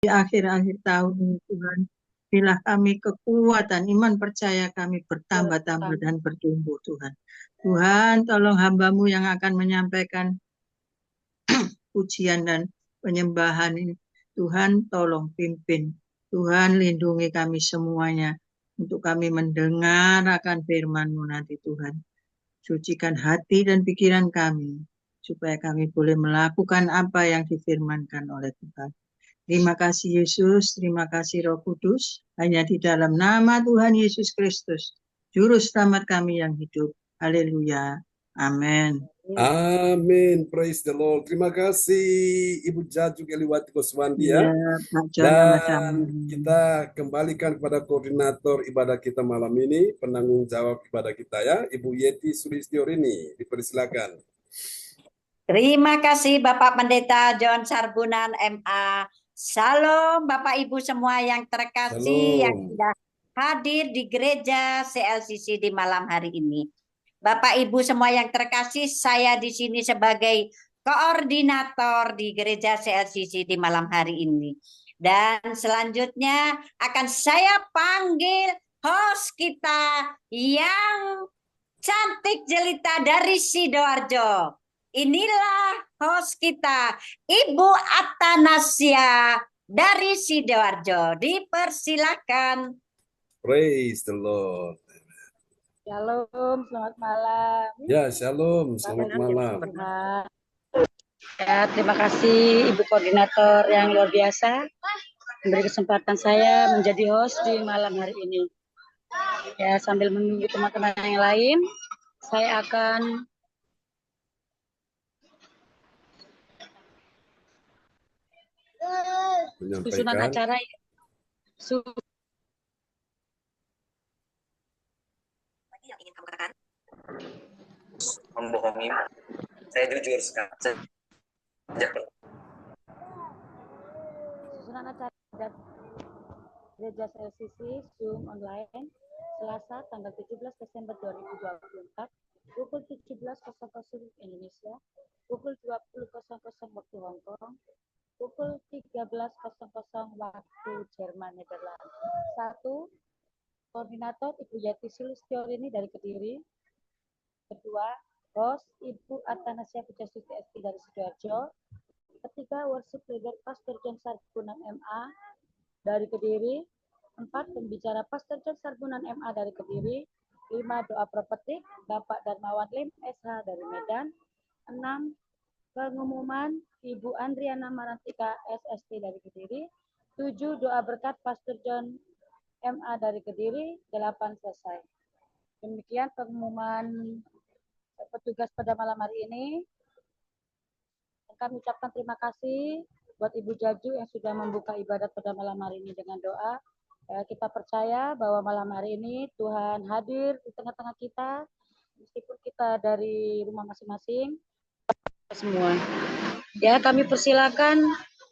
di akhir-akhir tahun ini Tuhan. Berilah kami kekuatan, iman percaya kami bertambah-tambah dan bertumbuh Tuhan. Tuhan, tolong hamba-Mu yang akan menyampaikan pujian dan penyembahan ini. Tuhan, tolong pimpin. Tuhan, lindungi kami semuanya untuk kami mendengar akan firman-Mu nanti Tuhan. Sucikan hati dan pikiran kami supaya kami boleh melakukan apa yang difirmankan oleh Tuhan. Terima kasih Yesus, terima kasih Roh Kudus. Hanya di dalam nama Tuhan Yesus Kristus, Juru Selamat kami yang hidup. Haleluya. Amin. Amin. Praise the Lord. Terima kasih Ibu Jaju Eliwati Koswandi ya. Ya, Pak John sama-sama. Dan kita kembalikan kepada koordinator ibadah kita malam ini, penanggung jawab ibadah kita ya, Ibu Yeti Sulistiorini. Dipersilakan. Terima kasih Bapak Pendeta John Sarbunan MA. Shalom Bapak Ibu semua yang terkasih yang sudah hadir di gereja CLCC di malam hari ini. Bapak Ibu semua yang terkasih, saya di sini sebagai koordinator di gereja CLCC di malam hari ini. Dan selanjutnya akan saya panggil host kita yang cantik jelita dari Sidoarjo. Inilah host kita, Ibu Atanasia dari Sidoarjo. Dipersilakan. Praise the Lord. Shalom, selamat malam. Ya, shalom, selamat malam. Ya, terima kasih Ibu Koordinator yang luar biasa memberi kesempatan saya menjadi host di malam hari ini. Ya, sambil menunggu teman-teman yang lain, saya akan susunan acara yang ingin kamu katakan? Membohongi. Saya jujur sekali. Susunan acara Gereja CLCC Zoom online Selasa tanggal 17 Desember 2024 pukul 17.00 Indonesia, pukul 20.00 waktu Hong Kong, pukul 13.00 waktu Jerman Nederland. 1. Koordinator Ibu Yati Sulistiorini dari Kediri. Kedua, host Ibu Atanasia Pujastuti ST dari Sidoarjo. Ketiga, worship leader Pastor John Sarbunan MA dari Kediri. 4. Pembicara Pastor John Sarbunan MA dari Kediri. 5. Doa prophetik Bapak Darmawan Lim SH dari Medan. 6. Pengumuman Ibu Andriana Marantika SST dari Kediri. 7. Doa berkat Pastor John MA dari Kediri. 8. Selesai. Demikian pengumuman petugas pada malam hari ini. Kami ucapkan terima kasih buat Ibu Jaju yang sudah membuka ibadat pada malam hari ini dengan doa. Kita percaya bahwa malam hari ini Tuhan hadir di tengah-tengah kita, meskipun kita dari rumah masing-masing, semua. Ya, kami persilakan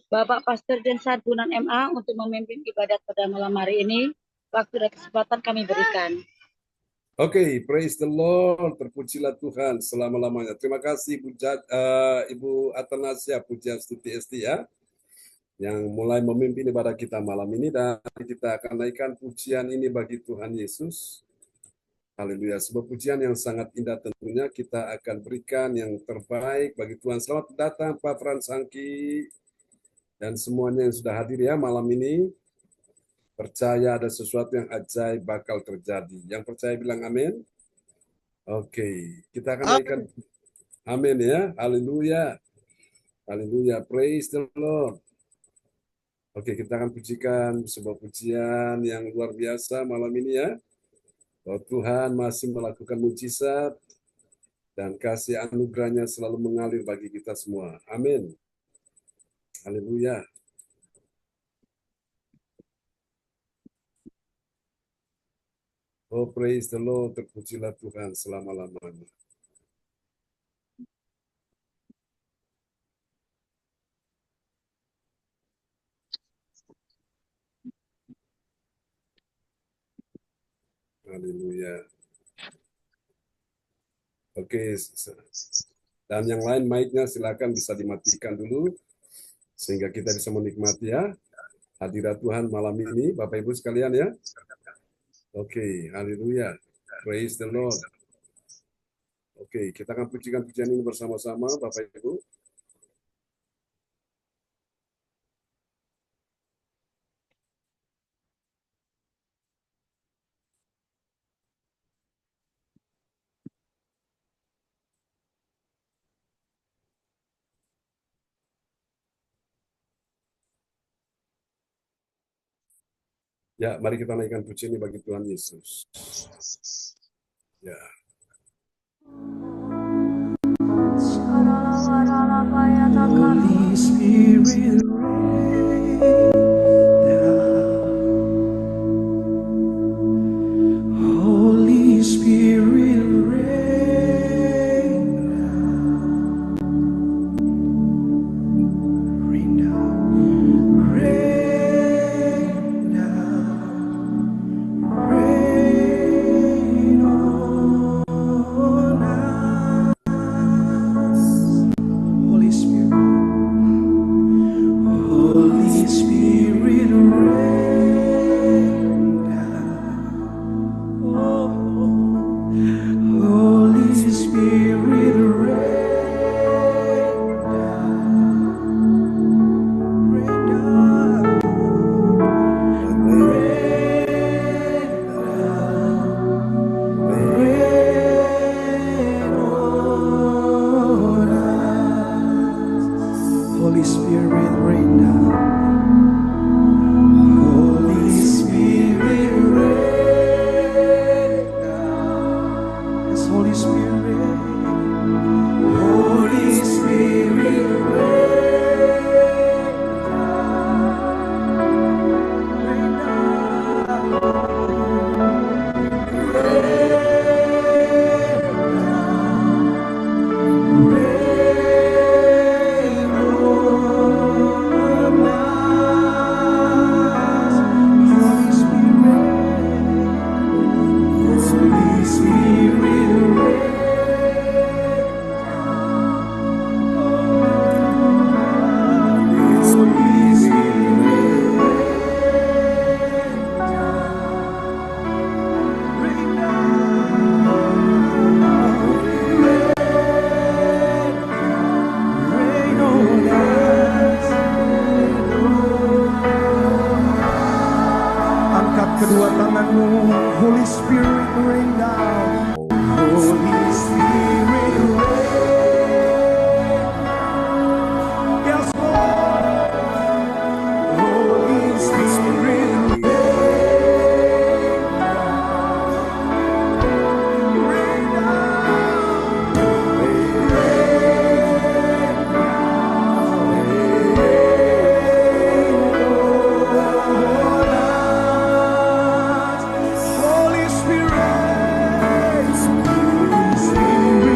Bapak Pastor John Sarbunan MA untuk memimpin ibadat pada malam hari ini. Waktu dan kesempatan kami berikan. Oke, praise the Lord, terpujilah Tuhan selama-lamanya. Terima kasih Ibu Atanasia Pujastuti ST ya, yang mulai memimpin ibadah kita malam ini, dan kita akan naikkan pujian ini bagi Tuhan Yesus. Haleluya, sebuah pujian yang sangat indah tentunya. Kita akan berikan yang terbaik bagi Tuhan. Selamat datang Pak Frans Angki dan semuanya yang sudah hadir ya malam ini. Percaya ada sesuatu yang ajaib bakal terjadi. Yang percaya bilang amin. Oke, kita akan naikkan amin ya. Haleluya. Haleluya. Praise the Lord. Oke, kita akan pujikan sebuah pujian yang luar biasa malam ini ya. Bahwa Tuhan masih melakukan mujizat dan kasih anugerahnya selalu mengalir bagi kita semua. Amin. Haleluya. Oh, praise the Lord, terpujilah Tuhan selama-lamanya. Haleluya. Oke, dan yang lain mic-nya silakan bisa dimatikan dulu, sehingga kita bisa menikmati ya. hadirat Tuhan malam ini, Bapak Ibu sekalian ya. Oke, haleluya. Praise the Lord. Oke, kita akan pujikan pujian ini bersama-sama, Bapak Ibu. Ya, mari kita naikkan pujian ini bagi Tuhan Yesus. Ya. Holy Spirit, rain down. Holy Spirit, rain down. Rain down. Rain down. Rain on us. Holy Spirit. Holy Spirit, rain down. Oh, Holy Spirit, rain down. Rain down. Rain down. Rain on us. Holy Spirit, rain down. Holy Spirit, rain down. Yes, Holy Spirit. Holy Spirit, rain down. Rain on us. Holy Spirit, rain on us. Angkat kedua tanganmu, Holy Spirit rain down. Holy Spirit rain. Yes, Lord. Holy Spirit rain down. Holy Spirit, Holy Spirit,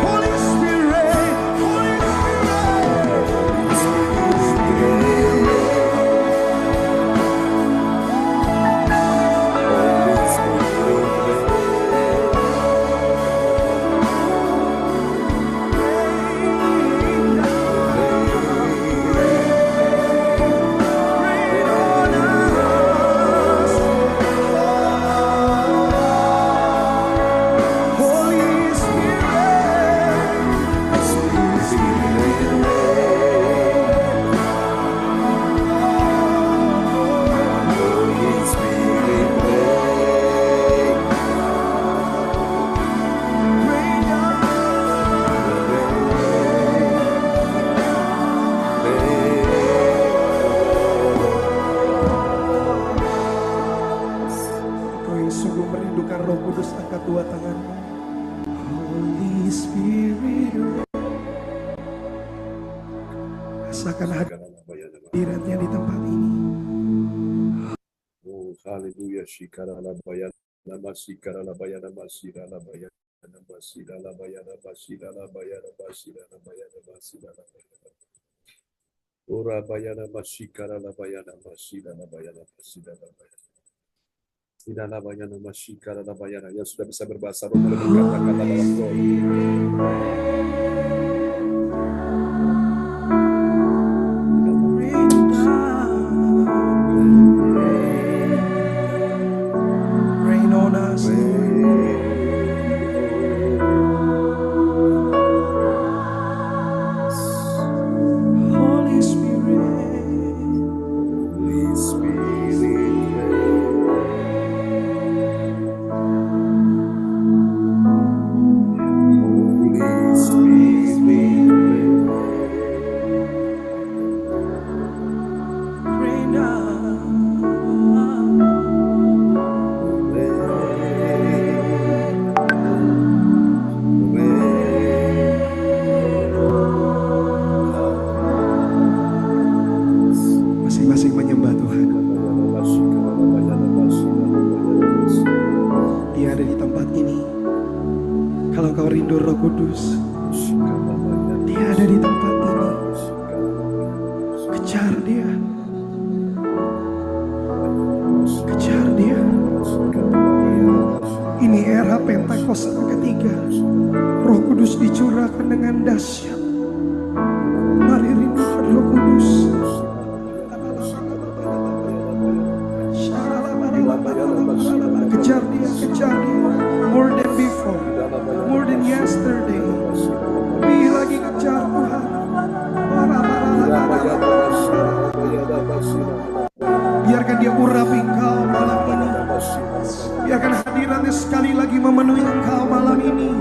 Holy Spirit, rain on us. Holy Kau yang sungguh merindukan Roh Kudus, angkat dua tanganmu. Holy Spirit, rasakan hadiratnya di tempat ini. Oh, haleluya. Shikara la bayana, shikara la bayana, shikara la bayana, Yang sudah bisa berbahasa roh boleh berkata-kata dalam roh. Rain on us, Holy Spirit. Holy Spirit, Holy Spirit, Rain down. Masing-masing menyembah Tuhan. Dia ada di tempat ini. Kalau kau rindu Roh Kudus, Dia ada di tempat ini. Kejar Dia. Kejar Dia. Ini era Pentakosta ketiga. Roh Kudus dicurahkan dengan dahsyat. Mari rindukan Roh Kudus. Kejar Dia, kejar Dia. More than before, more than yesterday. Lebih lagi kejar Tuhan. Biarkan Dia urapi engkau malam ini. Biarkan hadiratnya sekali lagi memenuhi engkau malam ini.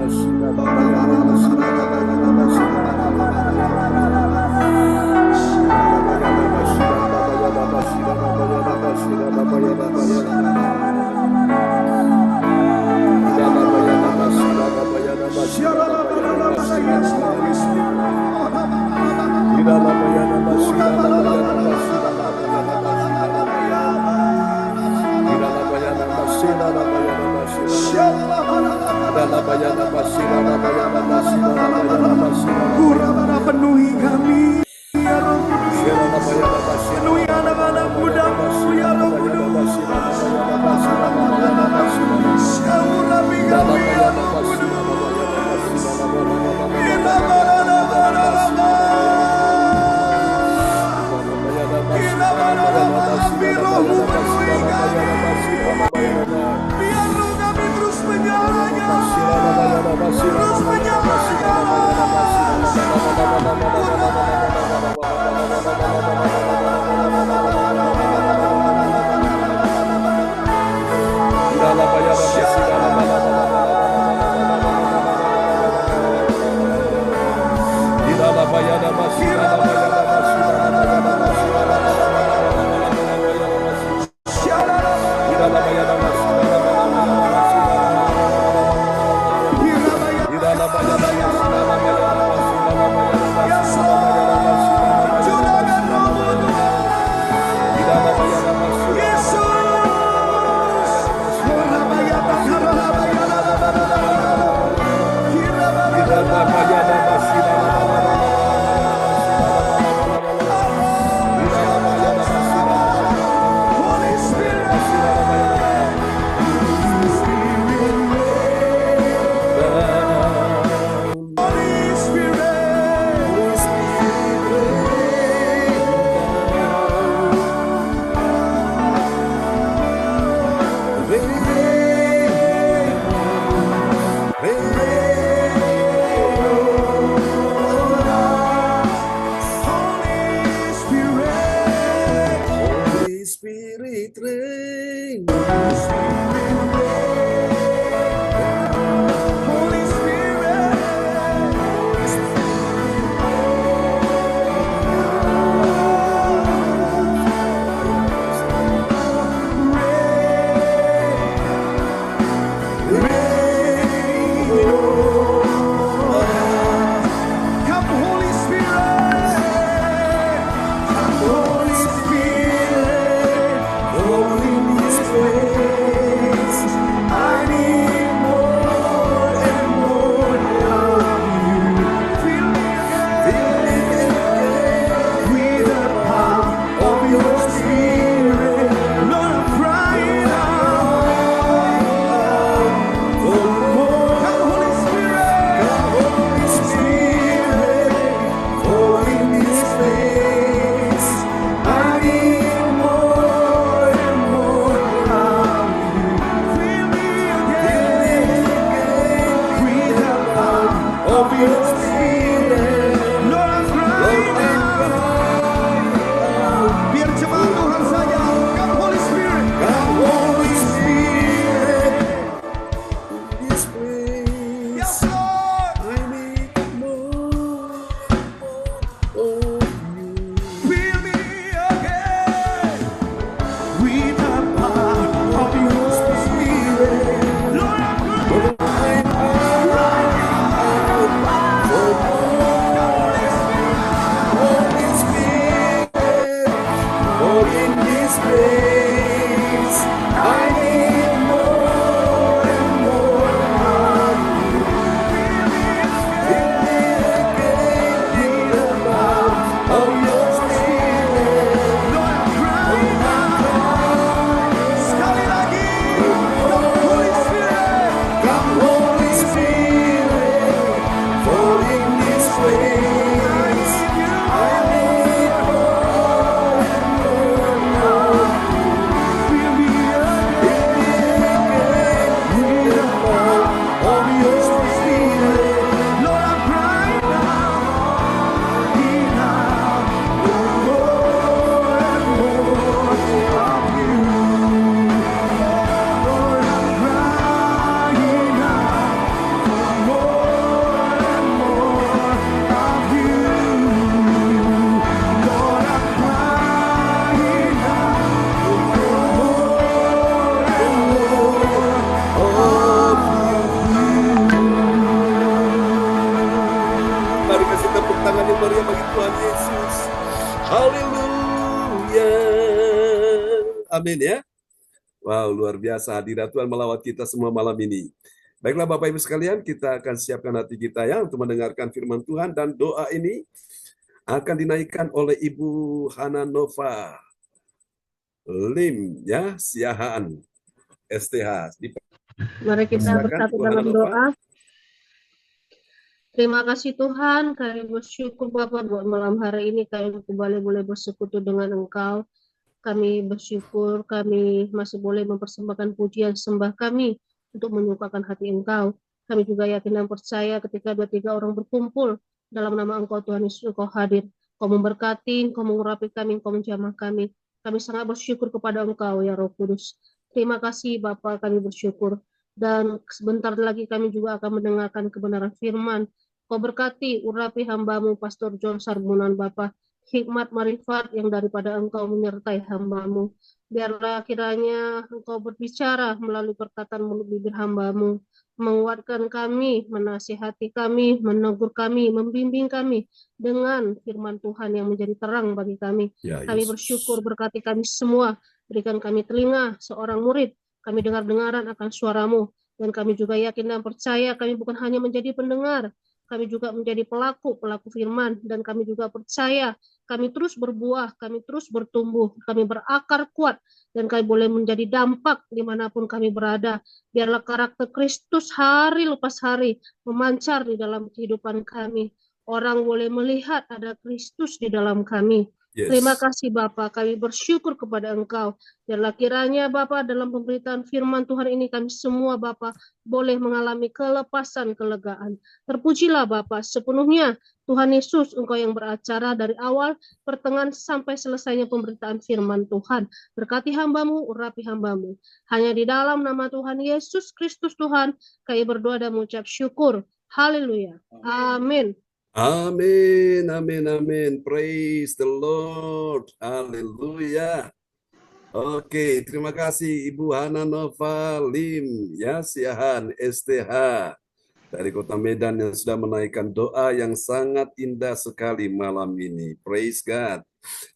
Penuhi kami, ya Roh Kudus. Penuhi anak-anak mudamu, ya Roh Kudus. Urapi kami, ya Roh Kudus. Rohmu penuhi kami. Biar roh kami terus menyala-nyala. Terus menyala-nyala. of your spirit. Lord, I'm crying out. Biar jemaat Tuhan saja. Come Holy Spirit. Come Holy Spirit. This place, Yes, Lord. I need more of you. Fill me again with the power of your spirit. Lord, I'm crying. I cry out for Holy Spirit, for in this place I need more and more of you. Fill me again with the power of your spirit. Lord, I'm crying out. Sekali lagi. Come Holy Spirit. Come Holy Spirit, for in this place I need more and more of you. Fill me again With the power of your spirit. Lord, I'm crying out. Enough. More and more of you. Lord, I'm crying out for more and more of you. Lord, I'm crying out for more and more Mari kasih tepuk tangan yang meriah bagi Tuhan Yesus. Haleluya. Amin ya. Wow, luar biasa hadirat Tuhan melawat kita semua malam ini. Baiklah Bapak Ibu sekalian, kita akan siapkan hati kita ya untuk mendengarkan firman Tuhan, dan doa ini akan dinaikkan oleh Ibu Hana Nova Lim ya, Siahaan STH. Mari kita Silakan, bersatu Bu Hana dalam Nova. doa. Terima kasih Tuhan, kami bersyukur Bapak buat malam hari ini kami kembali boleh bersekutu dengan Engkau. Kami bersyukur kami masih boleh mempersembahkan pujian sembah kami untuk menyukakan hati Engkau. Kami juga yakin dan percaya ketika 2-3 orang berkumpul dalam nama Engkau Tuhan Yesus, Engkau hadir. Kau memberkati, Kau mengurapi kami, Kau menjamah kami. Kami sangat bersyukur kepada Engkau ya Roh Kudus. Terima kasih Bapak, kami bersyukur. Dan sebentar lagi kami juga akan mendengarkan kebenaran firman. Kau berkati, urapi hamba-Mu Pastor John Sarbunan Bapak. Hikmat marifat yang daripada Engkau menyertai hamba-Mu. Biarlah kiranya Engkau berbicara melalui perkataan mulut bibir hamba-Mu, menguatkan kami, menasihati kami, menegur kami, membimbing kami dengan firman Tuhan yang menjadi terang bagi kami. Ya, Kami Yesus. bersyukur, berkati kami semua, berikan kami telinga seorang murid, kami dengar-dengaran akan suara-Mu, dan kami juga yakin dan percaya kami bukan hanya menjadi pendengar, kami juga menjadi pelaku firman, dan kami juga percaya kami terus berbuah, kami terus bertumbuh, kami berakar kuat, dan kami boleh menjadi dampak dimanapun kami berada. Biarlah karakter Kristus hari lepas hari memancar di dalam kehidupan kami. Orang boleh melihat ada Kristus di dalam kami. Yes. Terima kasih Bapa, kami bersyukur kepada Engkau. Biarlah kiranya Bapa dalam pemberitaan firman Tuhan ini kami semua Bapa boleh mengalami kelepasan, kelegaan. Terpujilah Bapa sepenuhnya Tuhan Yesus, Engkau yang beracara dari awal, pertengahan sampai selesainya pemberitaan firman Tuhan. Berkati hamba-Mu, urapi hamba-Mu. Hanya di dalam nama Tuhan Yesus Kristus Tuhan, kami berdoa dan mengucap syukur. Haleluya. Amin. Amin, amin, amin. Praise the Lord. Haleluya. Oke, terima kasih Ibu Hana Nova Lim, ya, Siahaan STH dari Kota Medan yang sudah menaikkan doa yang sangat indah sekali malam ini. Praise God.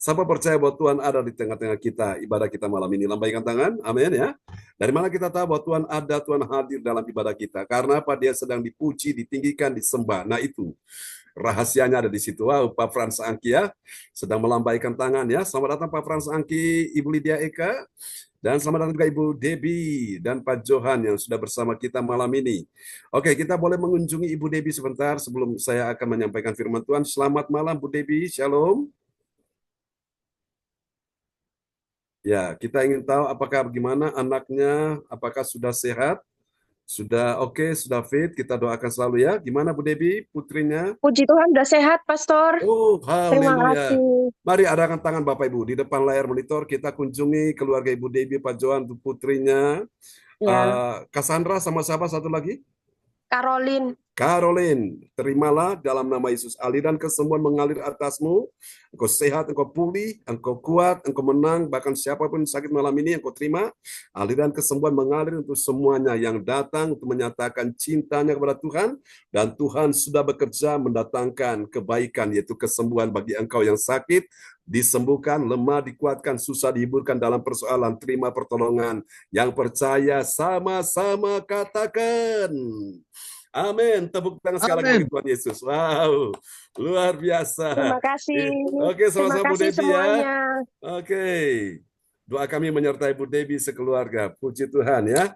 Siapa percaya bahwa Tuhan ada di tengah-tengah kita, ibadah kita malam ini? Lambaikan tangan, amin ya. Dari mana kita tahu bahwa Tuhan ada, Tuhan hadir dalam ibadah kita? Karena apa? Dia sedang dipuji, ditinggikan, disembah. Nah itu rahasianya ada di situ. Wow, Pak Frans Angki ya, sedang melambaikan tangan ya. Selamat datang Pak Frans Angki, Ibu Lydia Eka, dan selamat datang juga Ibu Debbie dan Pak Johan yang sudah bersama kita malam ini. Oke, kita boleh mengunjungi Ibu Debbie sebentar sebelum saya akan menyampaikan firman Tuhan. Selamat malam Bu Debbie, Shalom. Ya, kita ingin tahu apakah bagaimana anaknya, apakah sudah sehat? Sudah oke, sudah fit. Kita doakan selalu ya. Gimana Bu Debi, putrinya? Puji Tuhan udah sehat, Pastor. Oh, Terima haleluya. kasih. Mari adakan tangan Bapak Ibu. Di depan layar monitor kita kunjungi keluarga Ibu Debi, Pak Johan, putrinya. Ya, Cassandra sama siapa satu lagi? Caroline. Caroline, terimalah dalam nama Yesus. Aliran kesembuhan mengalir atasmu. Engkau sehat, engkau pulih, engkau kuat, engkau menang. Bahkan siapapun sakit malam ini, engkau terima. Aliran kesembuhan mengalir untuk semuanya yang datang untuk menyatakan cintanya kepada Tuhan. Dan Tuhan sudah bekerja mendatangkan kebaikan, yaitu kesembuhan bagi engkau yang sakit. Disembuhkan, lemah, dikuatkan, susah, dihiburkan dalam persoalan. Terima pertolongan. Yang percaya sama-sama katakan. Amin. Tepuk tangan sekali lagi bagi Tuhan Yesus. Wow, luar biasa. Terima kasih. Oke, Terima sama-sama Bu kasih Debi ya. semuanya. Oke. Doa kami menyertai Bu Debi sekeluarga. Puji Tuhan ya.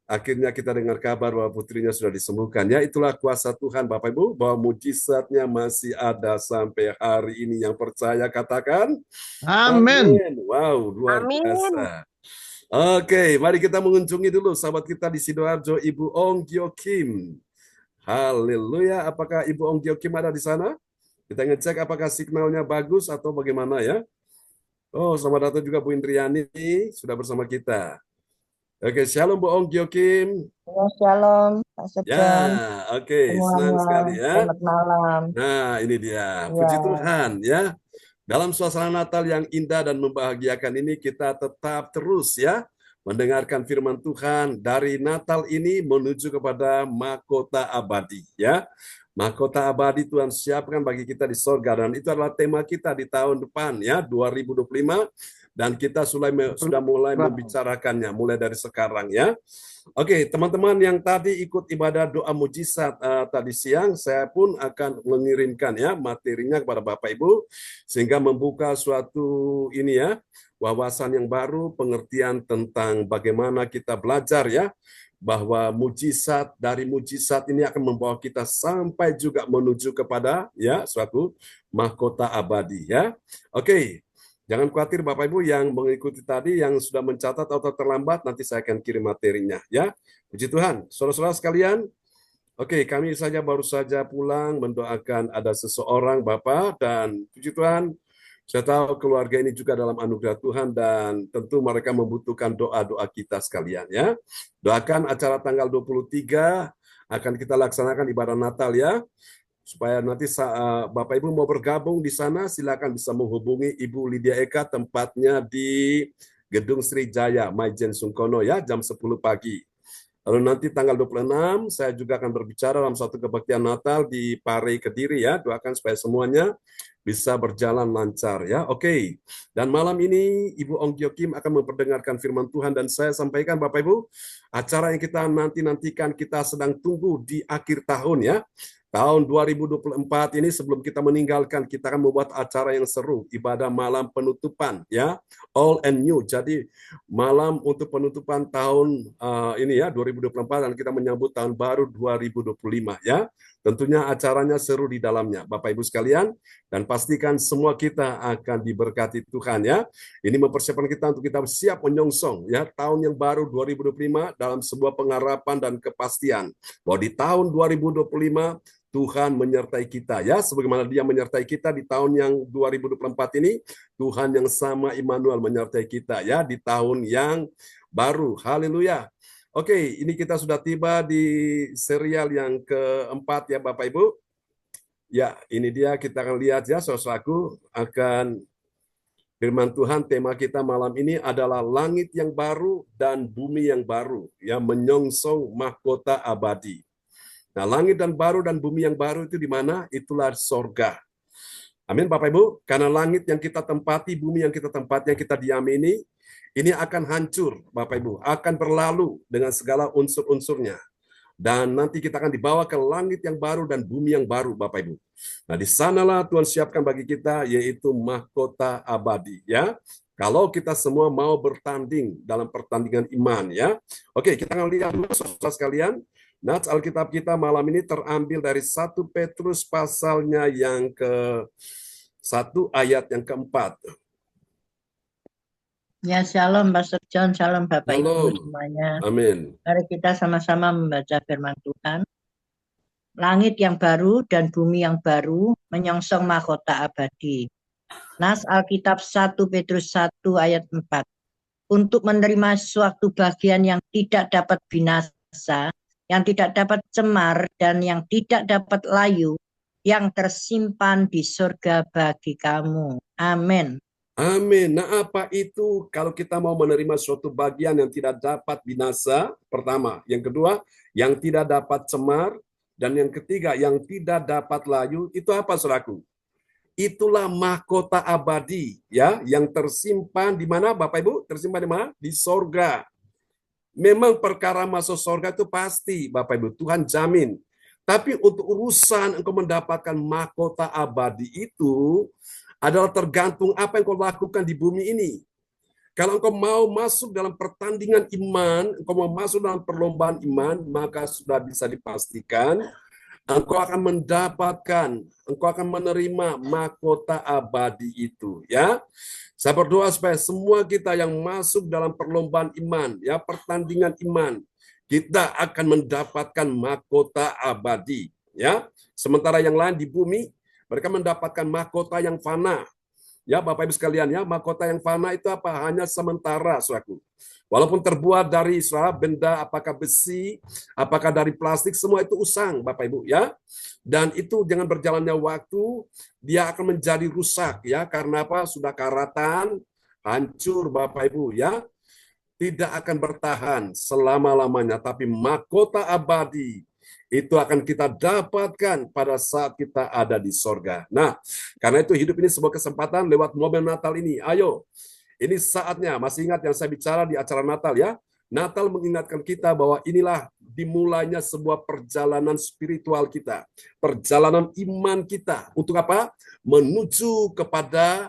Akhirnya kita dengar kabar bahwa putrinya sudah disembuhkan. Ya, itulah kuasa Tuhan Bapak Ibu, bahwa mujizatnya masih ada sampai hari ini. Yang percaya katakan. Amin. Wow, luar biasa. Oke, mari kita mengunjungi dulu sahabat kita di Sidoarjo, Ibu Ong Gyo Kim. Haleluya, apakah Ibu Ong Gyo Kim ada di sana? Kita ngecek apakah signalnya bagus atau bagaimana ya. Oh, selamat datang juga Bu Indriani, sudah bersama kita. Oke, shalom Bu Ong Gyo Kim. Ya, shalom, Pak Ya, Septian. oke, senang sekali ya. Selamat malam. Nah, ini dia. Puji Tuhan ya. Dalam suasana Natal yang indah dan membahagiakan ini, kita tetap terus ya mendengarkan firman Tuhan dari Natal ini menuju kepada mahkota abadi ya. Mahkota abadi Tuhan siapkan bagi kita di sorga, dan itu adalah tema kita di tahun depan ya, 2025, dan kita sudah mulai membicarakannya mulai dari sekarang ya. Oke, teman-teman yang tadi ikut ibadah doa mujizat tadi siang, saya pun akan mengirimkan ya materinya kepada Bapak Ibu, sehingga membuka suatu ini ya, wawasan yang baru, pengertian tentang bagaimana kita belajar ya, bahwa mujizat dari mujizat ini akan membawa kita sampai juga menuju kepada ya suatu mahkota abadi ya. Oke. Jangan khawatir Bapak Ibu yang mengikuti tadi, yang sudah mencatat atau terlambat, nanti saya akan kirim materinya ya. Puji Tuhan. Saudara-saudara sekalian, oke, kami baru saja pulang mendoakan ada seseorang Bapak, dan puji Tuhan, saya tahu keluarga ini juga dalam anugerah Tuhan, dan tentu mereka membutuhkan doa-doa kita sekalian ya. Doakan acara tanggal 23 akan kita laksanakan ibadah Natal ya. Supaya nanti Bapak Ibu mau bergabung di sana, silakan bisa menghubungi Ibu Lydia Eka, tempatnya di Gedung Srijaya, Maijen Sungkono ya, jam 10 pagi. Lalu nanti tanggal 26, saya juga akan berbicara dalam satu kebaktian Natal di Pare, Kediri ya. Doakan supaya semuanya bisa berjalan lancar ya. Oke. Dan malam ini Ibu Ong Gyo Kim akan memperdengarkan firman Tuhan, dan saya sampaikan Bapak Ibu, acara yang kita nantikan, kita sedang tunggu di akhir tahun ya. Tahun 2024 ini sebelum kita meninggalkan, kita akan membuat acara yang seru, ibadah malam penutupan ya, all and new. Jadi malam untuk penutupan tahun ini ya 2024, dan kita menyambut tahun baru 2025 ya. Tentunya acaranya seru di dalamnya Bapak Ibu sekalian, dan pastikan semua kita akan diberkati Tuhan ya. Ini mempersiapkan kita untuk kita siap menyongsong ya tahun yang baru 2025 dalam sebuah pengharapan dan kepastian bahwa di tahun 2025 Tuhan menyertai kita ya, sebagaimana Dia menyertai kita di tahun yang 2024 ini, Tuhan yang sama Immanuel menyertai kita ya di tahun yang baru. Haleluya. Oke, ini kita sudah tiba di serial yang keempat ya Bapak Ibu. Ya, ini dia, kita akan lihat ya saudaraku, akan firman Tuhan. Tema kita malam ini adalah langit yang baru dan bumi yang baru, ya, menyongsong mahkota abadi. Nah, langit dan baru dan bumi yang baru itu di mana? Itulah sorga. Amin Bapak Ibu. Karena langit yang kita tempati, bumi yang kita tempati, yang kita diami ini akan hancur Bapak Ibu. Akan berlalu dengan segala unsur-unsurnya. Dan nanti kita akan dibawa ke langit yang baru dan bumi yang baru Bapak Ibu. Nah, di sanalah Tuhan siapkan bagi kita, yaitu mahkota abadi ya. Kalau kita semua mau bertanding dalam pertandingan iman ya. Oke, kita akan lihat dulu saudara sekalian. Nats Alkitab kita malam ini terambil dari 1 Petrus pasalnya yang ke-1 ayat yang ke-4. Ya, shalom Pastor John, shalom Bapak Ibu Shalom. semuanya. Amin. Mari kita sama-sama membaca firman Tuhan. Langit yang baru dan bumi yang baru menyongsong mahkota abadi. Nas Alkitab 1 Petrus 1 ayat 4. Untuk menerima suatu bagian yang tidak dapat binasa, yang tidak dapat cemar, dan yang tidak dapat layu, yang tersimpan di surga bagi kamu. Amin. Amin. Nah, apa itu kalau kita mau menerima suatu bagian yang tidak dapat binasa? Pertama. Yang kedua, yang tidak dapat cemar. Dan yang ketiga, yang tidak dapat layu. Itu apa, saudaraku? Itulah mahkota abadi, ya, yang tersimpan di mana, Bapak Ibu? Tersimpan di mana? Di sorga. Memang perkara masuk sorga itu pasti, Bapak Ibu, Tuhan jamin. Tapi untuk urusan engkau mendapatkan mahkota abadi itu adalah tergantung apa yang kau lakukan di bumi ini. Kalau engkau mau masuk dalam pertandingan iman, engkau mau masuk dalam perlombaan iman, maka sudah bisa dipastikan engkau akan menerima mahkota abadi itu, ya. Saya berdoa supaya semua kita yang masuk dalam perlombaan iman, ya, pertandingan iman, kita akan mendapatkan mahkota abadi, ya. Sementara yang lain di bumi, mereka mendapatkan mahkota yang fana. Ya, Bapak Ibu sekalian, ya, mahkota yang fana itu apa? Hanya sementara, saudaraku. Walaupun terbuat dari benda, apakah besi, apakah dari plastik, semua itu usang, Bapak Ibu, ya. Dan itu dengan berjalannya waktu, dia akan menjadi rusak, ya. Karena apa? Sudah karatan, hancur, Bapak Ibu, ya. Tidak akan bertahan selama-lamanya, tapi mahkota abadi itu akan kita dapatkan pada saat kita ada di sorga. Nah, karena itu hidup ini sebuah kesempatan lewat momen Natal ini. Ayo, ini saatnya. Masih ingat yang saya bicara di acara Natal, ya? Natal mengingatkan kita bahwa inilah dimulainya sebuah perjalanan spiritual kita. Perjalanan iman kita. Untuk apa? Menuju kepada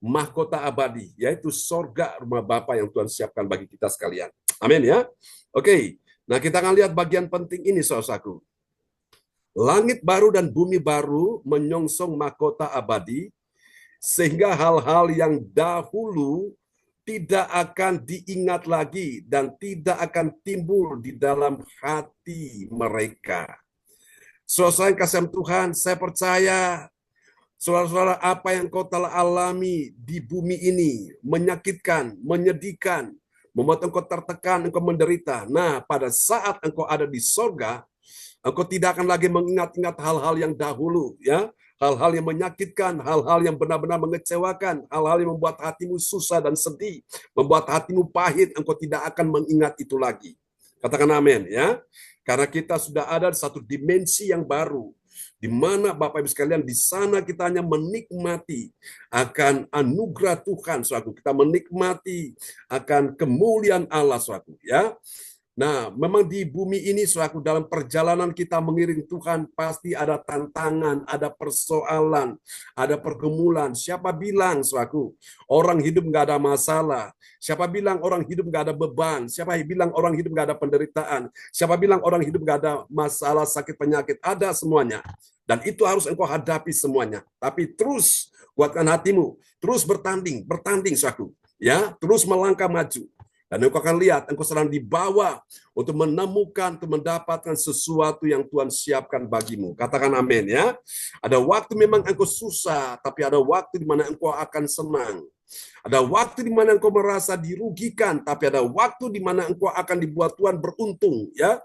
mahkota abadi, yaitu sorga rumah Bapa yang Tuhan siapkan bagi kita sekalian. Amin, ya. Oke. Nah, kita akan lihat bagian penting ini, saudaraku. Langit baru dan bumi baru menyongsong mahkota abadi, sehingga hal-hal yang dahulu tidak akan diingat lagi dan tidak akan timbul di dalam hati mereka. Saudara yang kasih Tuhan, saya percaya, saudara-saudara, apa yang kau telah alami di bumi ini, menyakitkan, menyedihkan, membuat engkau tertekan, engkau menderita. Nah, pada saat engkau ada di sorga, engkau tidak akan lagi mengingat-ingat hal-hal yang dahulu, ya, hal-hal yang menyakitkan, hal-hal yang benar-benar mengecewakan, hal-hal yang membuat hatimu susah dan sedih, membuat hatimu pahit. Engkau tidak akan mengingat itu lagi. Katakan amin, ya. Karena kita sudah ada di satu dimensi yang baru, di mana Bapak Ibu sekalian, di sana kita hanya menikmati akan anugerah Tuhan, saudaraku. Kita menikmati akan kemuliaan Allah, saudaraku, ya. Nah, memang di bumi ini, saudaraku, dalam perjalanan kita mengiring Tuhan, pasti ada tantangan, ada persoalan, ada pergumulan. Siapa bilang, saudaraku, orang hidup nggak ada masalah? Siapa bilang orang hidup nggak ada beban? Siapa bilang orang hidup nggak ada penderitaan? Siapa bilang orang hidup nggak ada masalah, sakit, penyakit? Ada semuanya. Dan itu harus engkau hadapi semuanya. Tapi terus kuatkan hatimu, terus bertanding, saudaraku, ya, terus melangkah maju. Dan engkau akan lihat, engkau sedang dibawa untuk menemukan, untuk mendapatkan sesuatu yang Tuhan siapkan bagimu. Katakan amin, ya. Ada waktu memang engkau susah, tapi ada waktu di mana engkau akan senang. Ada waktu di mana engkau merasa dirugikan, tapi ada waktu di mana engkau akan dibuat Tuhan beruntung, ya.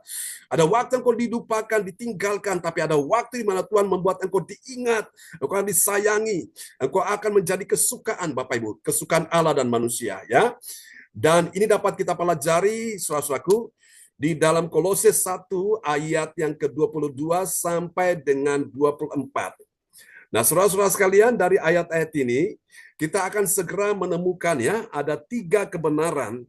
Ada waktu engkau dilupakan, ditinggalkan, tapi ada waktu di mana Tuhan membuat engkau diingat, engkau akan disayangi, engkau akan menjadi kesukaan, Bapak Ibu, kesukaan Allah dan manusia, ya. Dan ini dapat kita pelajari, saudara-saudaraku, di dalam Kolose 1 ayat yang ke-22 sampai dengan 24. Nah, saudara-saudara sekalian, dari ayat-ayat ini, kita akan segera menemukan, ya, ada tiga kebenaran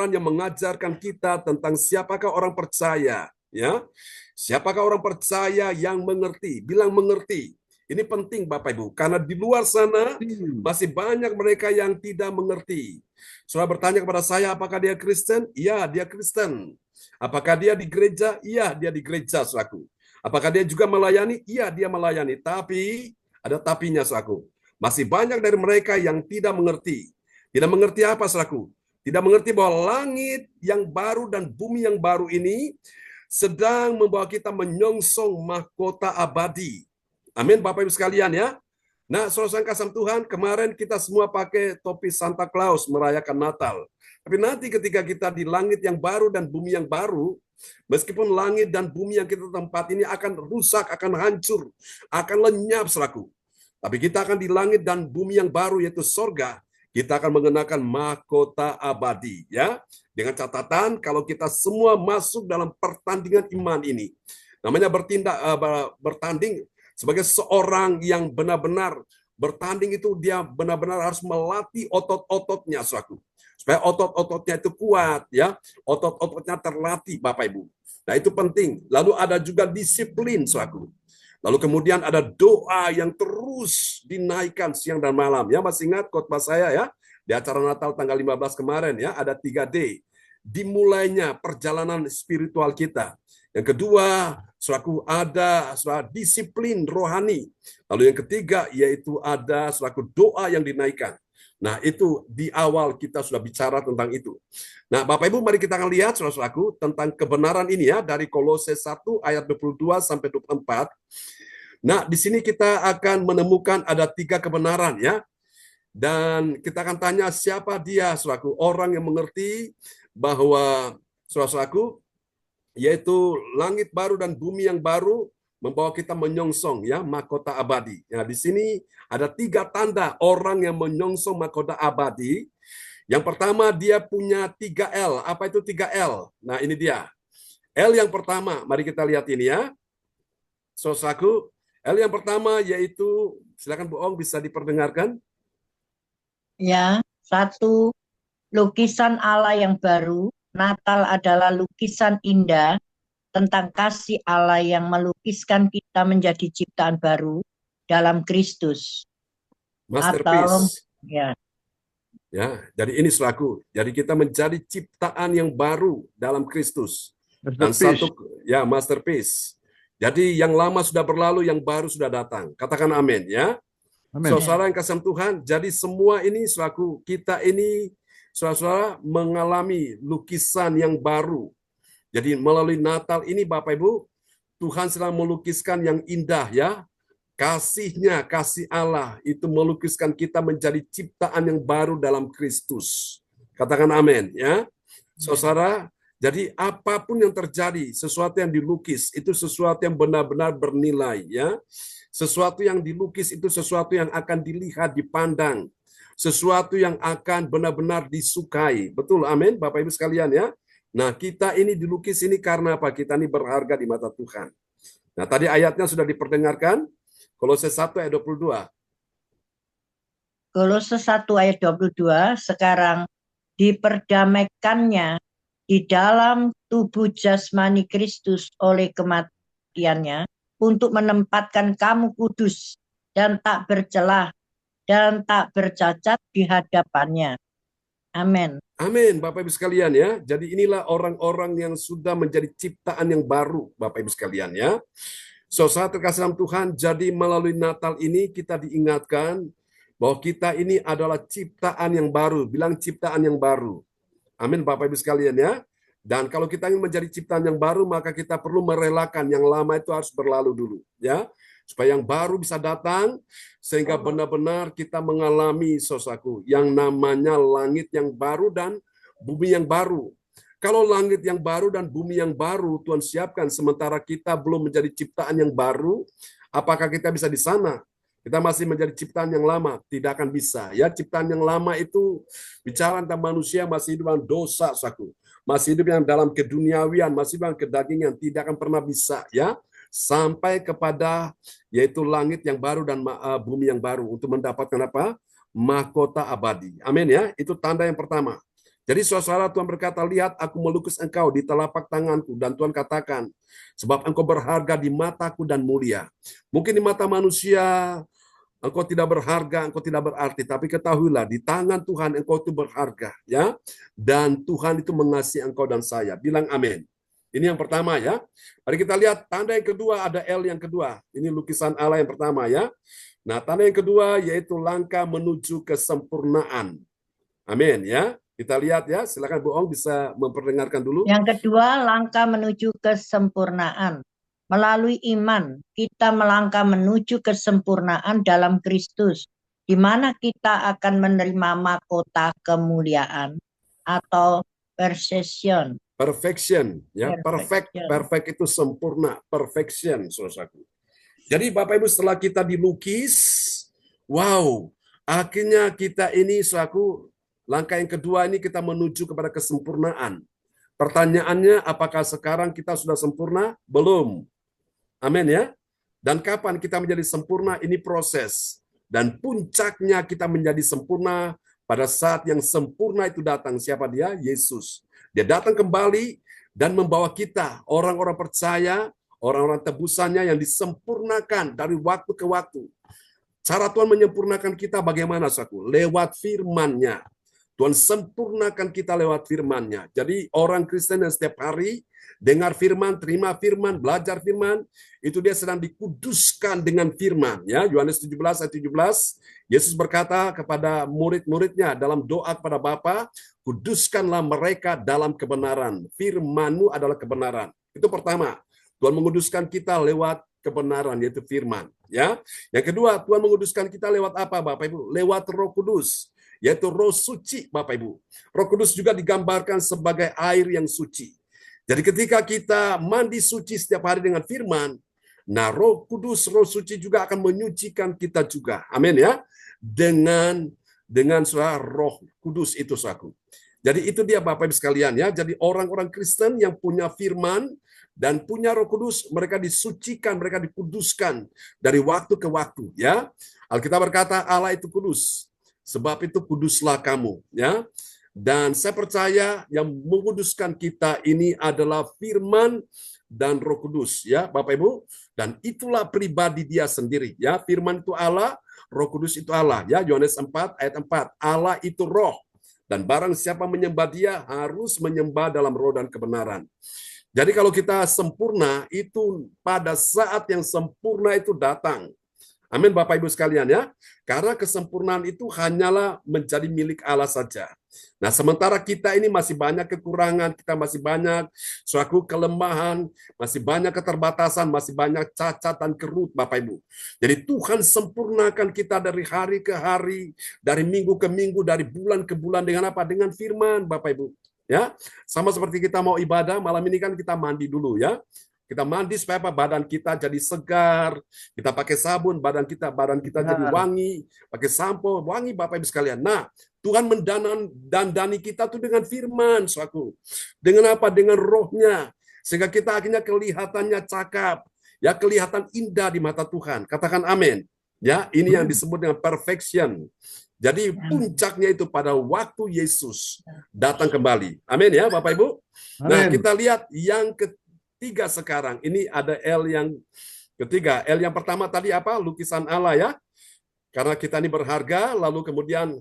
yang mengajarkan kita tentang siapakah orang percaya, ya. Siapakah orang percaya yang mengerti? Bilang mengerti. Ini penting, Bapak Ibu, karena di luar sana masih banyak mereka yang tidak mengerti. Saudara bertanya kepada saya, apakah dia Kristen? Iya, dia Kristen. Apakah dia di gereja? Iya, dia di gereja, saudaraku. Apakah dia juga melayani? Iya, dia melayani. Tapi, ada tapinya, saudaraku. Masih banyak dari mereka yang tidak mengerti. Tidak mengerti apa, saudaraku? Tidak mengerti bahwa langit yang baru dan bumi yang baru ini sedang membawa kita menyongsong mahkota abadi. Amin, Bapak Ibu sekalian ya. Nah, saudara kasih Tuhan, kemarin kita semua pakai topi Santa Claus merayakan Natal. Tapi nanti ketika kita di langit yang baru dan bumi yang baru, meskipun langit dan bumi yang kita tempat ini akan rusak, akan hancur, akan lenyap, saudaraku. Tapi kita akan di langit dan bumi yang baru, yaitu sorga. Kita akan mengenakan mahkota abadi, ya. Dengan catatan kalau kita semua masuk dalam pertandingan iman ini, namanya bertanding sebagai seorang yang benar-benar bertanding itu dia benar-benar harus melatih otot-ototnya, saudaraku, supaya otot-ototnya itu kuat, ya. Otot-ototnya terlatih, Bapak Ibu. Nah, itu penting. Lalu ada juga disiplin, saudaraku. Lalu kemudian ada doa yang terus dinaikkan siang dan malam. Ya, masih ingat khotbah saya ya, di acara Natal tanggal 15 kemarin ya, ada 3D. Dimulainya perjalanan spiritual kita. Yang kedua, saudaraku, ada disiplin rohani. Lalu yang ketiga, yaitu ada saudaraku doa yang dinaikkan. Nah, itu di awal kita sudah bicara tentang itu. Nah, Bapak Ibu, mari kita akan lihat saudara-saudaraku tentang kebenaran ini ya, dari Kolose 1 ayat 22 sampai 24. Nah, di sini kita akan menemukan ada 3 kebenaran ya. Dan kita akan tanya siapa dia, saudaraku, orang yang mengerti bahwa saudara-saudaraku, yaitu langit baru dan bumi yang baru membawa kita menyongsong ya mahkota abadi. Ya, di sini ada 3 tanda orang yang menyongsong mahkota abadi. Yang pertama, dia punya 3 L. Apa itu 3 L? Nah, ini dia. L yang pertama, mari kita lihat ini ya. Saudaraku, L yang pertama yaitu, silakan Bu Ong bisa diperdengarkan. Ya, 1, lukisan Allah yang baru. Natal adalah lukisan indah tentang kasih Allah yang melukiskan kita menjadi ciptaan baru dalam Kristus. Masterpiece. Ya. Ya, jadi ini saudaraku. Jadi kita menjadi ciptaan yang baru dalam Kristus. Dan masterpiece. Jadi yang lama sudah berlalu, yang baru sudah datang. Katakan amin ya. Saudara yang kasih Tuhan, jadi semua ini saudaraku, kita ini saudara mengalami lukisan yang baru. Jadi melalui Natal ini Bapak Ibu, Tuhan sedang melukiskan yang indah ya. Kasih-Nya, kasih Allah itu melukiskan kita menjadi ciptaan yang baru dalam Kristus. Katakan amin ya. Saudara, jadi apapun yang terjadi, sesuatu yang dilukis itu sesuatu yang benar-benar bernilai ya. Sesuatu yang dilukis itu sesuatu yang akan dilihat, dipandang. Sesuatu yang akan benar-benar disukai. Betul, amin Bapak Ibu sekalian ya. Nah, kita ini dilukis ini karena apa? Kita ini berharga di mata Tuhan. Nah, tadi ayatnya sudah diperdengarkan. Kolose 1 ayat 22. Kolose 1 ayat 22, sekarang diperdamaikannya di dalam tubuh jasmani Kristus oleh kematiannya untuk menempatkan kamu kudus dan tak bercelah dan tak bercacat di hadapannya. Amin. Amin, Bapak Ibu sekalian ya. Jadi inilah orang-orang yang sudah menjadi ciptaan yang baru, Bapak Ibu sekalian ya. Saudara terkasih dalam Tuhan, jadi melalui Natal ini kita diingatkan bahwa kita ini adalah ciptaan yang baru. Bilang ciptaan yang baru. Amin, Bapak Ibu sekalian ya. Dan kalau kita ingin menjadi ciptaan yang baru, maka kita perlu merelakan yang lama itu harus berlalu dulu, ya, supaya yang baru bisa datang, sehingga benar-benar kita mengalami saudaraku yang namanya langit yang baru dan bumi yang baru. Kalau langit yang baru dan bumi yang baru Tuhan siapkan, sementara kita belum menjadi ciptaan yang baru, apakah kita bisa di sana? Kita masih menjadi ciptaan yang lama, tidak akan bisa. Ya, ciptaan yang lama itu bicara tentang manusia masih hidup dalam dosa, saudaraku. Masih hidup yang dalam keduniawian, masih dalam kedagingan, tidak akan pernah bisa ya sampai kepada yaitu langit yang baru dan bumi yang baru untuk mendapatkan apa? Mahkota abadi. Amin ya. Itu tanda yang pertama. Jadi saudara, Tuhan berkata, lihat aku melukis engkau di telapak tanganku, dan Tuhan katakan, sebab engkau berharga di mataku dan mulia. Mungkin di mata manusia engkau tidak berharga, engkau tidak berarti, tapi ketahuilah di tangan Tuhan engkau itu berharga, ya. Dan Tuhan itu mengasihi engkau dan saya. Bilang amin. Ini yang pertama ya. Mari kita lihat tanda yang kedua, ada L yang kedua. Ini lukisan Allah yang pertama ya. Nah, tanda yang kedua yaitu langkah menuju kesempurnaan. Amin ya. Kita lihat ya, silakan Bu Ong bisa memperdengarkan dulu. Yang kedua, langkah menuju kesempurnaan. Melalui iman, kita melangkah menuju kesempurnaan dalam Kristus, di mana kita akan menerima mahkota kemuliaan atau perfection. Perfection, ya, perfect itu sempurna, perfection, saudaraku. Jadi Bapak Ibu, setelah kita dilukis, wow, akhirnya kita ini saudaraku, langkah yang kedua ini kita menuju kepada kesempurnaan. Pertanyaannya, apakah sekarang kita sudah sempurna? Belum. Amin ya. Dan kapan kita menjadi sempurna? Ini proses. Dan puncaknya kita menjadi sempurna pada saat yang sempurna itu datang. Siapa dia? Yesus. Dia datang kembali dan membawa kita, orang-orang percaya, orang-orang tebusannya yang disempurnakan dari waktu ke waktu. Cara Tuhan menyempurnakan kita bagaimana, saudaraku? Lewat firman-Nya. Tuhan sempurnakan kita lewat firman-Nya. Jadi orang Kristen yang setiap hari dengar firman, terima firman, belajar firman, itu dia sedang dikuduskan dengan firman. Ya, Yohanes 17 ayat 17, Yesus berkata kepada murid-muridnya dalam doa kepada Bapa, kuduskanlah mereka dalam kebenaran. Firman-Mu adalah kebenaran. Itu pertama. Tuhan menguduskan kita lewat kebenaran, yaitu firman. Ya. Yang kedua, Tuhan menguduskan kita lewat apa, Bapak Ibu? Lewat Roh Kudus, yaitu Roh Suci, Bapak Ibu. Roh Kudus juga digambarkan sebagai air yang suci. Jadi ketika kita mandi suci setiap hari dengan firman, nah Roh Kudus, Roh Suci juga akan menyucikan kita juga. Amin ya. Dengan suara Roh Kudus itu, saudaraku. Jadi itu dia Bapak Ibu sekalian ya. Jadi orang-orang Kristen yang punya firman dan punya Roh Kudus, mereka disucikan, mereka dikuduskan dari waktu ke waktu ya. Alkitab berkata Allah itu kudus. Sebab itu kuduslah kamu ya. Dan saya percaya yang menguduskan kita ini adalah firman dan Roh Kudus ya Bapak Ibu. Dan itulah pribadi dia sendiri ya. Firman itu Allah, Roh Kudus itu Allah ya. Yohanes 4 ayat 4. Allah itu roh. Dan barang siapa menyembah dia harus menyembah dalam roh dan kebenaran. Jadi kalau kita sempurna, itu pada saat yang sempurna itu datang. Amin Bapak Ibu sekalian ya. Karena kesempurnaan itu hanyalah menjadi milik Allah saja. Nah sementara kita ini masih banyak kekurangan, kita masih banyak suatu kelemahan, masih banyak keterbatasan, masih banyak cacat dan kerut Bapak Ibu. Jadi Tuhan sempurnakan kita dari hari ke hari, dari minggu ke minggu, dari bulan ke bulan dengan apa? Dengan firman Bapak Ibu. Ya, sama seperti kita mau ibadah, malam ini kan kita mandi dulu ya. Kita mandi supaya apa? Badan kita jadi segar. Kita pakai sabun, badan kita jadi wangi. Pakai sampo, wangi Bapak Ibu sekalian. Nah, Tuhan mendandani kita tuh dengan firman, suatu. Dengan apa? Dengan rohnya. Sehingga kita akhirnya kelihatannya cakap. Ya, kelihatan indah di mata Tuhan. Katakan amin. Ya, ini yang disebut dengan perfection. Jadi puncaknya itu pada waktu Yesus datang kembali. Amin ya Bapak Ibu. Nah kita lihat yang ketiga sekarang. Ini ada L yang ketiga. L yang pertama tadi apa? Lukisan Allah ya. Karena kita ini berharga. Lalu kemudian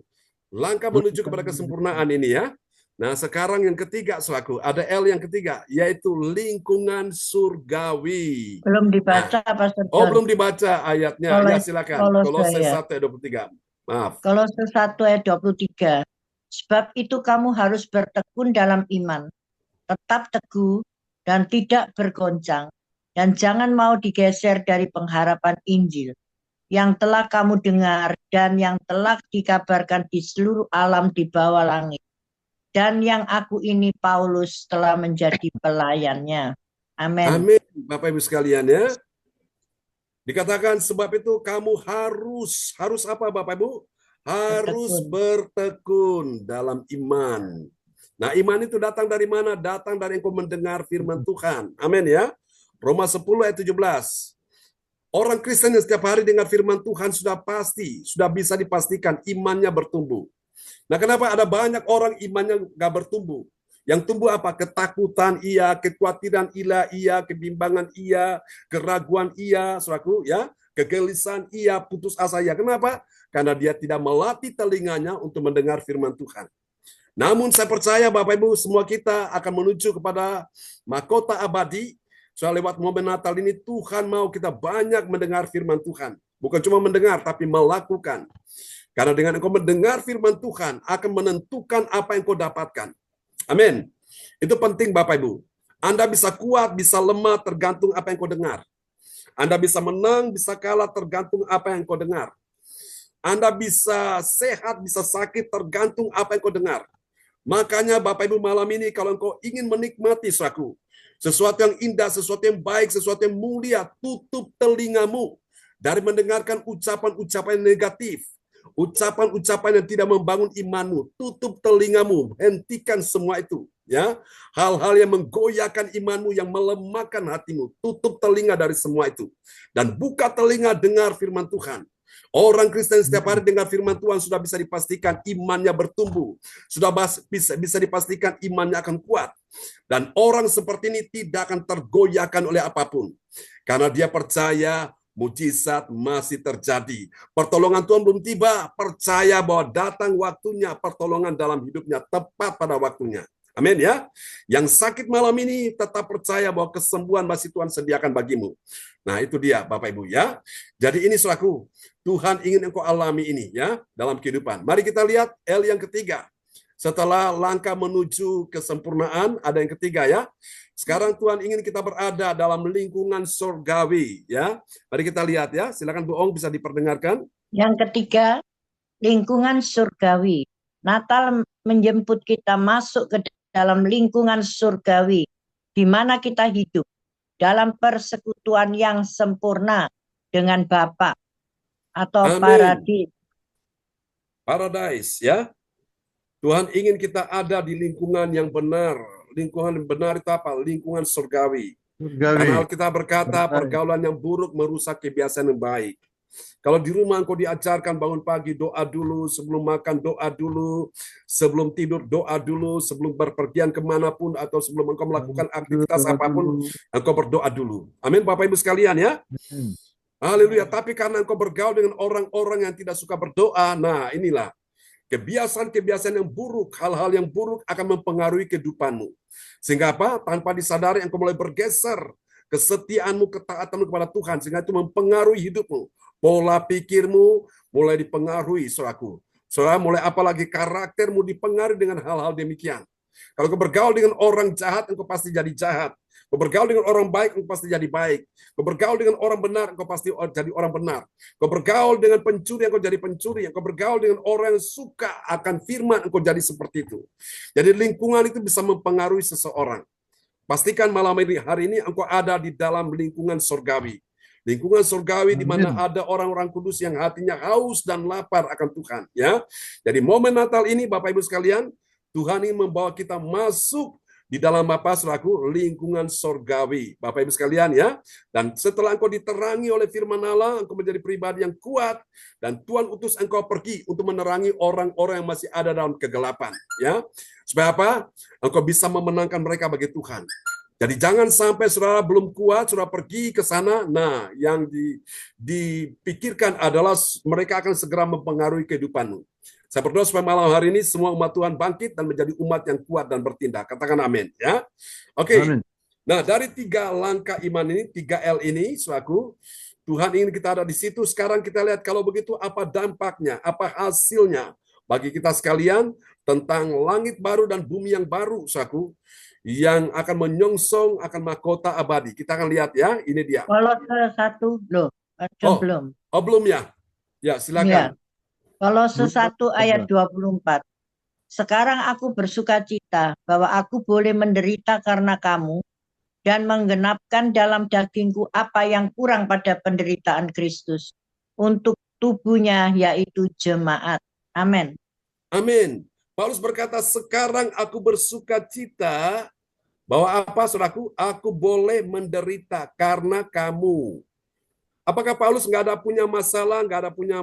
langkah menuju kepada kesempurnaan ini ya. Nah sekarang yang ketiga selaku. Ada L yang ketiga. Yaitu lingkungan surgawi. Belum dibaca Pastor John. Oh belum dibaca ayatnya. Ya silakan. Kolose 1 ayat 23. Maaf. Kolose 1 ayat 23. Sebab itu kamu harus bertekun dalam iman, tetap teguh dan tidak bergoncang, dan jangan mau digeser dari pengharapan Injil yang telah kamu dengar dan yang telah dikabarkan di seluruh alam di bawah langit, dan yang aku ini Paulus telah menjadi pelayannya. Amin. Amin, Bapak Ibu sekalian ya. Dikatakan sebab itu kamu harus apa Bapak Ibu? Harus bertekun dalam iman. Nah iman itu datang dari mana? Datang dari engkau mendengar firman Tuhan. Amin ya. Roma 10 ayat 17. Orang Kristen yang setiap hari dengar firman Tuhan sudah bisa dipastikan imannya bertumbuh. Nah kenapa ada banyak orang imannya nggak bertumbuh? Yang tumbuh apa? Ketakutan iya, kekhawatiran iya, kebimbangan iya, keraguan iya, saudaraku ya, kegelisahan iya, putus asa iya. Kenapa? Karena dia tidak melatih telinganya untuk mendengar firman Tuhan. Namun saya percaya Bapak Ibu semua kita akan menuju kepada mahkota abadi. Soal lewat momen Natal ini Tuhan mau kita banyak mendengar firman Tuhan. Bukan cuma mendengar tapi melakukan. Karena dengan engkau mendengar firman Tuhan akan menentukan apa yang kau dapatkan. Amin. Itu penting Bapak Ibu. Anda bisa kuat, bisa lemah tergantung apa yang kau dengar. Anda bisa menang, bisa kalah tergantung apa yang kau dengar. Anda bisa sehat, bisa sakit tergantung apa yang kau dengar. Makanya Bapak Ibu malam ini kalau engkau ingin menikmati sesuatu yang indah, sesuatu yang baik, sesuatu yang mulia, tutup telingamu dari mendengarkan ucapan-ucapan negatif, ucapan-ucapan yang tidak membangun imanmu. Tutup telingamu, hentikan semua itu. Ya, hal-hal yang menggoyahkan imanmu, yang melemahkan hatimu, tutup telinga dari semua itu dan buka telinga dengar firman Tuhan. Orang Kristen setiap hari dengar firman Tuhan sudah bisa dipastikan imannya bertumbuh, sudah bisa dipastikan imannya akan kuat, dan orang seperti ini tidak akan tergoyahkan oleh apapun karena dia percaya mujizat masih terjadi. Pertolongan Tuhan belum tiba, percaya bahwa datang waktunya pertolongan dalam hidupnya tepat pada waktunya. Amin ya. Yang sakit malam ini tetap percaya bahwa kesembuhan masih Tuhan sediakan bagimu. Nah, itu dia Bapak Ibu ya. Jadi ini saudaraku, Tuhan ingin engkau alami ini ya dalam kehidupan. Mari kita lihat L yang ketiga. Setelah langkah menuju kesempurnaan, ada yang ketiga ya. Sekarang Tuhan ingin kita berada dalam lingkungan surgawi ya. Mari kita lihat ya. Silakan Bu Ong bisa diperdengarkan. Yang ketiga, lingkungan surgawi. Natal menjemput kita masuk ke dalam lingkungan surgawi, di mana kita hidup dalam persekutuan yang sempurna dengan Bapa atau Amin. Paradise ya. Tuhan ingin kita ada di lingkungan yang benar. Lingkungan yang benar itu apa? Lingkungan surgawi. Karena Alkitab berkata pergaulan yang buruk merusak kebiasaan yang baik. Kalau di rumah engkau diajarkan bangun pagi doa dulu, sebelum makan doa dulu, sebelum tidur doa dulu, sebelum berpergian kemanapun atau sebelum engkau melakukan aktivitas apapun, engkau berdoa dulu. Amin Bapak Ibu sekalian ya. Haleluya. Tapi karena engkau bergaul dengan orang-orang yang tidak suka berdoa, nah inilah kebiasaan-kebiasaan yang buruk, hal-hal yang buruk akan mempengaruhi kehidupanmu. Sehingga apa? Tanpa disadari engkau mulai bergeser kesetiaanmu, ketaatanmu kepada Tuhan, sehingga itu mempengaruhi hidupmu. Pola pikirmu mulai dipengaruhi, saudaraku. Saudara, mulai apalagi karaktermu dipengaruhi dengan hal-hal demikian. Kalau kau bergaul dengan orang jahat, engkau pasti jadi jahat. Kau bergaul dengan orang baik, engkau pasti jadi baik. Kau bergaul dengan orang benar, engkau pasti jadi orang benar. Kau bergaul dengan pencuri, engkau jadi pencuri. Kau bergaul dengan orang yang suka akan firman, engkau jadi seperti itu. Jadi lingkungan itu bisa mempengaruhi seseorang. Pastikan malam hari ini engkau ada di dalam lingkungan surgawi. Lingkungan surgawi di mana ada orang-orang kudus yang hatinya haus dan lapar akan Tuhan. Ya, jadi momen Natal ini Bapak Ibu sekalian, Tuhan ingin membawa kita masuk di dalam saudaraku lingkungan surgawi. Bapak Ibu sekalian ya. Dan setelah engkau diterangi oleh firman Allah, engkau menjadi pribadi yang kuat dan Tuhan utus engkau pergi untuk menerangi orang-orang yang masih ada dalam kegelapan. Ya, supaya apa? Engkau bisa memenangkan mereka bagi Tuhan. Jadi jangan sampai saudara belum kuat, saudara pergi ke sana. Nah, yang dipikirkan adalah mereka akan segera mempengaruhi kehidupanmu. Saya berdoa supaya malam hari ini semua umat Tuhan bangkit dan menjadi umat yang kuat dan bertindak. Katakan amin. Ya, oke. Nah, dari 3 langkah iman ini, 3L ini, saudaraku, Tuhan ingin kita ada di situ. Sekarang kita lihat kalau begitu apa dampaknya, apa hasilnya bagi kita sekalian tentang langit baru dan bumi yang baru, saudaraku, yang akan menyongsong akan mahkota abadi. Kita akan lihat ya, ini dia. Kolose 1 loh, belum. Oh, belum ya? Ya, silakan. Ya. Kolose 1 ayat 24. Sekarang aku bersukacita bahwa aku boleh menderita karena kamu dan menggenapkan dalam dagingku apa yang kurang pada penderitaan Kristus untuk tubuhnya, yaitu jemaat. Amin. Amin. Paulus berkata, sekarang aku bersukacita bahwa apa, saudaraku? Aku boleh menderita karena kamu. Apakah Paulus nggak ada punya masalah, nggak ada punya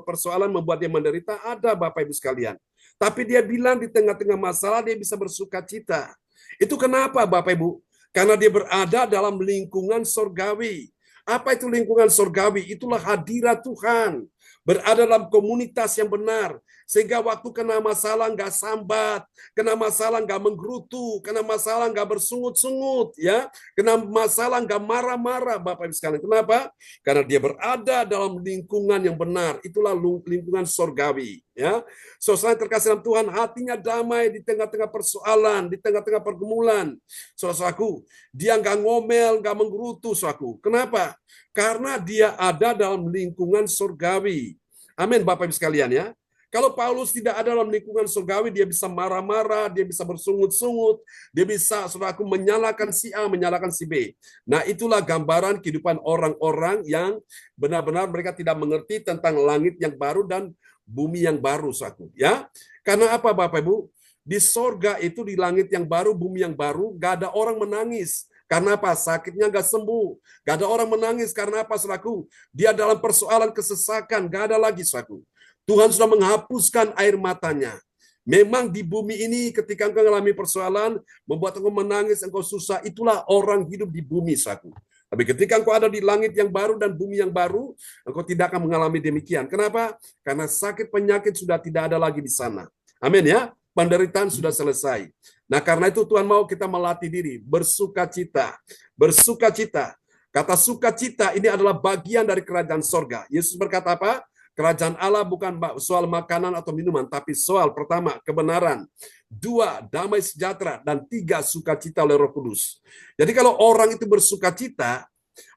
persoalan membuat dia menderita? Ada, Bapak Ibu sekalian. Tapi dia bilang di tengah-tengah masalah dia bisa bersukacita. Itu kenapa, Bapak Ibu? Karena dia berada dalam lingkungan surgawi. Apa itu lingkungan surgawi? Itulah hadirat Tuhan. Berada dalam komunitas yang benar. Sehingga waktu kena masalah nggak sambat, kena masalah nggak menggerutu, kena masalah nggak bersungut-sungut, ya, kena masalah nggak marah-marah, Bapak Ibu sekalian. Kenapa? Karena dia berada dalam lingkungan yang benar. Itulah lingkungan surgawi. Ya, saudara terkasih dalam Tuhan, hatinya damai di tengah-tengah persoalan, di tengah-tengah pergumulan. Saudaraku, dia nggak ngomel, nggak menggerutu, saudaraku. Kenapa? Karena dia ada dalam lingkungan surgawi. Amin, Bapak Ibu sekalian ya. Kalau Paulus tidak ada dalam lingkungan surgawi, dia bisa marah-marah, dia bisa bersungut-sungut, dia bisa, saudaraku, menyalahkan si A, menyalahkan si B. Nah, itulah gambaran kehidupan orang-orang yang benar-benar mereka tidak mengerti tentang langit yang baru dan bumi yang baru, saudaraku. Ya, karena apa, Bapak Ibu? Di sorga itu, di langit yang baru, bumi yang baru, gak ada orang menangis. Karena apa? Sakitnya nggak sembuh. Gak ada orang menangis. Karena apa, saudaraku? Dia dalam persoalan kesesakan. Gak ada lagi, saudaraku. Tuhan sudah menghapuskan air matanya. Memang di bumi ini ketika engkau mengalami persoalan, membuat engkau menangis, engkau susah, itulah orang hidup di bumi, saudaraku. Tapi ketika engkau ada di langit yang baru dan bumi yang baru, engkau tidak akan mengalami demikian. Kenapa? Karena sakit penyakit sudah tidak ada lagi di sana. Amin ya. Penderitaan sudah selesai. Nah, karena itu Tuhan mau kita melatih diri, bersukacita. Bersukacita. Kata sukacita ini adalah bagian dari kerajaan sorga. Yesus berkata apa? Kerajaan Allah bukan soal makanan atau minuman, tapi soal pertama, kebenaran. 2, damai sejahtera. Dan 3, sukacita oleh Roh Kudus. Jadi kalau orang itu bersukacita,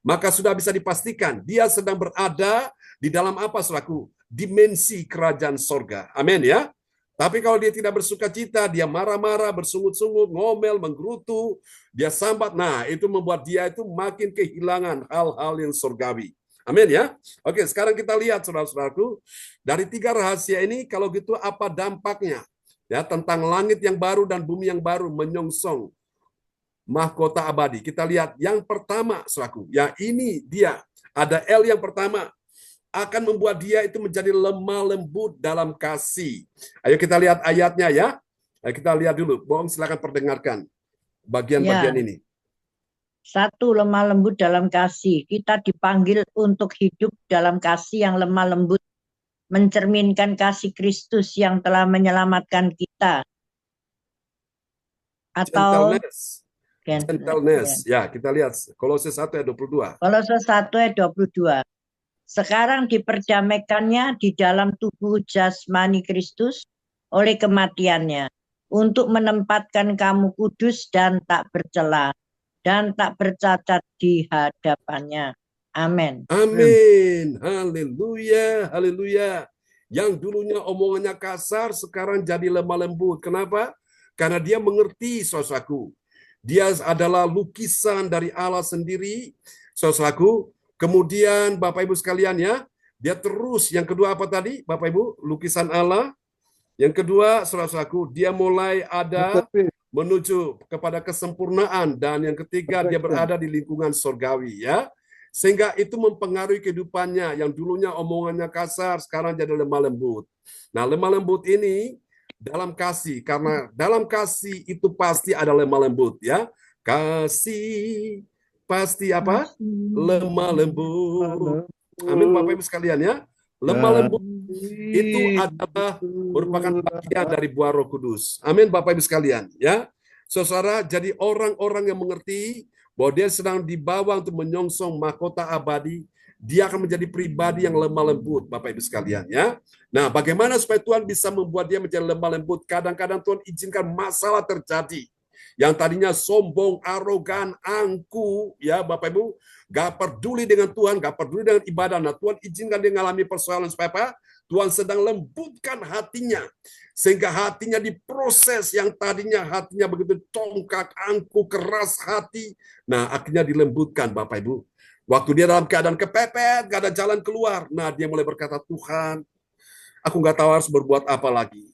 maka sudah bisa dipastikan dia sedang berada di dalam apa, saudaraku? Dimensi kerajaan sorga. Amin ya. Tapi kalau dia tidak bersukacita, dia marah-marah, bersungut-sungut, ngomel, menggerutu, dia sambat, nah itu membuat dia itu makin kehilangan hal-hal yang surgawi. Amin ya. Oke, sekarang kita lihat, saudara-saudaraku, dari 3 rahasia ini, kalau gitu apa dampaknya? Ya, tentang langit yang baru dan bumi yang baru menyongsong mahkota abadi. Kita lihat yang pertama, saudaraku, ya ini dia, ada L yang pertama, akan membuat dia itu menjadi lemah lembut dalam kasih. Ayo kita lihat ayatnya ya. Ayo kita lihat dulu. Bohong, silakan perdengarkan bagian-bagian ini. 1, lemah lembut dalam kasih. Kita dipanggil untuk hidup dalam kasih yang lemah lembut, mencerminkan kasih Kristus yang telah menyelamatkan kita. Atau gentleness. Ya, kita lihat Kolose 1 ayat 22. Kolose 1 ayat 22. Sekarang diperdamaikannya di dalam tubuh jasmani Kristus oleh kematiannya, untuk menempatkan kamu kudus dan tak bercela dan tak bercacat di hadapannya. Amin. Amin. Haleluya. Haleluya. Yang dulunya omongannya kasar, sekarang jadi lemah lembut. Kenapa? Karena dia mengerti, saudaraku. Dia adalah lukisan dari Allah sendiri, saudaraku. Kemudian Bapak Ibu sekalian ya, dia terus, yang kedua apa tadi Bapak Ibu? Lukisan Allah. Yang kedua, saudara-saudaraku, dia mulai ada menuju kepada kesempurnaan. Dan yang ketiga, dia berada di lingkungan surgawi ya. Sehingga itu mempengaruhi kehidupannya. Yang dulunya omongannya kasar, sekarang jadi lemah lembut. Nah, lemah lembut ini dalam kasih. Karena dalam kasih itu pasti ada lemah lembut ya. Kasih pasti apa? Lemah lembut. Amin Bapak Ibu sekalian ya. Lemah lembut itu adalah merupakan bagian dari buah Roh Kudus. Amin Bapak Ibu sekalian ya. Saudara, jadi orang-orang yang mengerti bahwa dia sedang dibawa untuk menyongsong mahkota abadi, dia akan menjadi pribadi yang lemah lembut Bapak Ibu sekalian ya. Nah, bagaimana supaya Tuhan bisa membuat dia menjadi lemah lembut? Kadang-kadang Tuhan izinkan masalah terjadi. Yang tadinya sombong, arogan, angku, ya Bapak Ibu, gak peduli dengan Tuhan, gak peduli dengan ibadah. Nah, Tuhan izinkan dia mengalami persoalan supaya apa? Tuhan sedang lembutkan hatinya. Sehingga hatinya diproses, yang tadinya hatinya begitu tongkak, angku, keras hati. Nah, akhirnya dilembutkan Bapak Ibu. Waktu dia dalam keadaan kepepet, gak ada jalan keluar. Nah, dia mulai berkata, Tuhan, aku gak tahu harus berbuat apa lagi.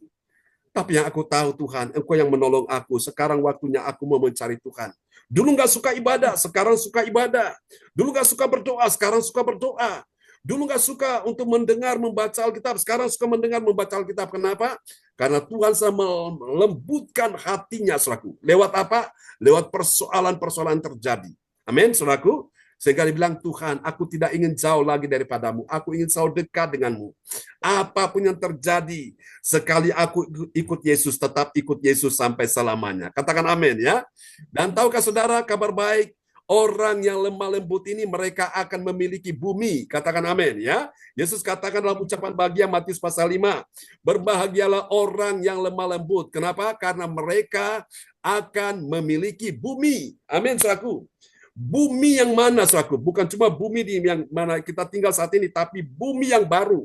Tapi yang aku tahu Tuhan, Engkau yang menolong aku. Sekarang waktunya aku mau mencari Tuhan. Dulu nggak suka ibadah, sekarang suka ibadah. Dulu nggak suka berdoa, sekarang suka berdoa. Dulu nggak suka untuk mendengar, membaca Alkitab, sekarang suka mendengar, membaca Alkitab. Kenapa? Karena Tuhan sedang melembutkan hatinya, saudaraku. Lewat apa? Lewat persoalan-persoalan terjadi. Amin, saudaraku. Sehingga dia bilang, Tuhan, aku tidak ingin jauh lagi daripadamu. Aku ingin selalu dekat denganmu. Apapun yang terjadi, sekali aku ikut Yesus, tetap ikut Yesus sampai selamanya. Katakan amin ya. Dan tahukah saudara, kabar baik, orang yang lemah lembut ini mereka akan memiliki bumi. Katakan amin ya. Yesus katakan dalam ucapan bahagia Matius pasal 5, berbahagialah orang yang lemah lembut. Kenapa? Karena mereka akan memiliki bumi. Amin, saudaraku. Bumi yang mana, saudaraku? Bukan cuma bumi di yang mana kita tinggal saat ini, tapi bumi yang baru.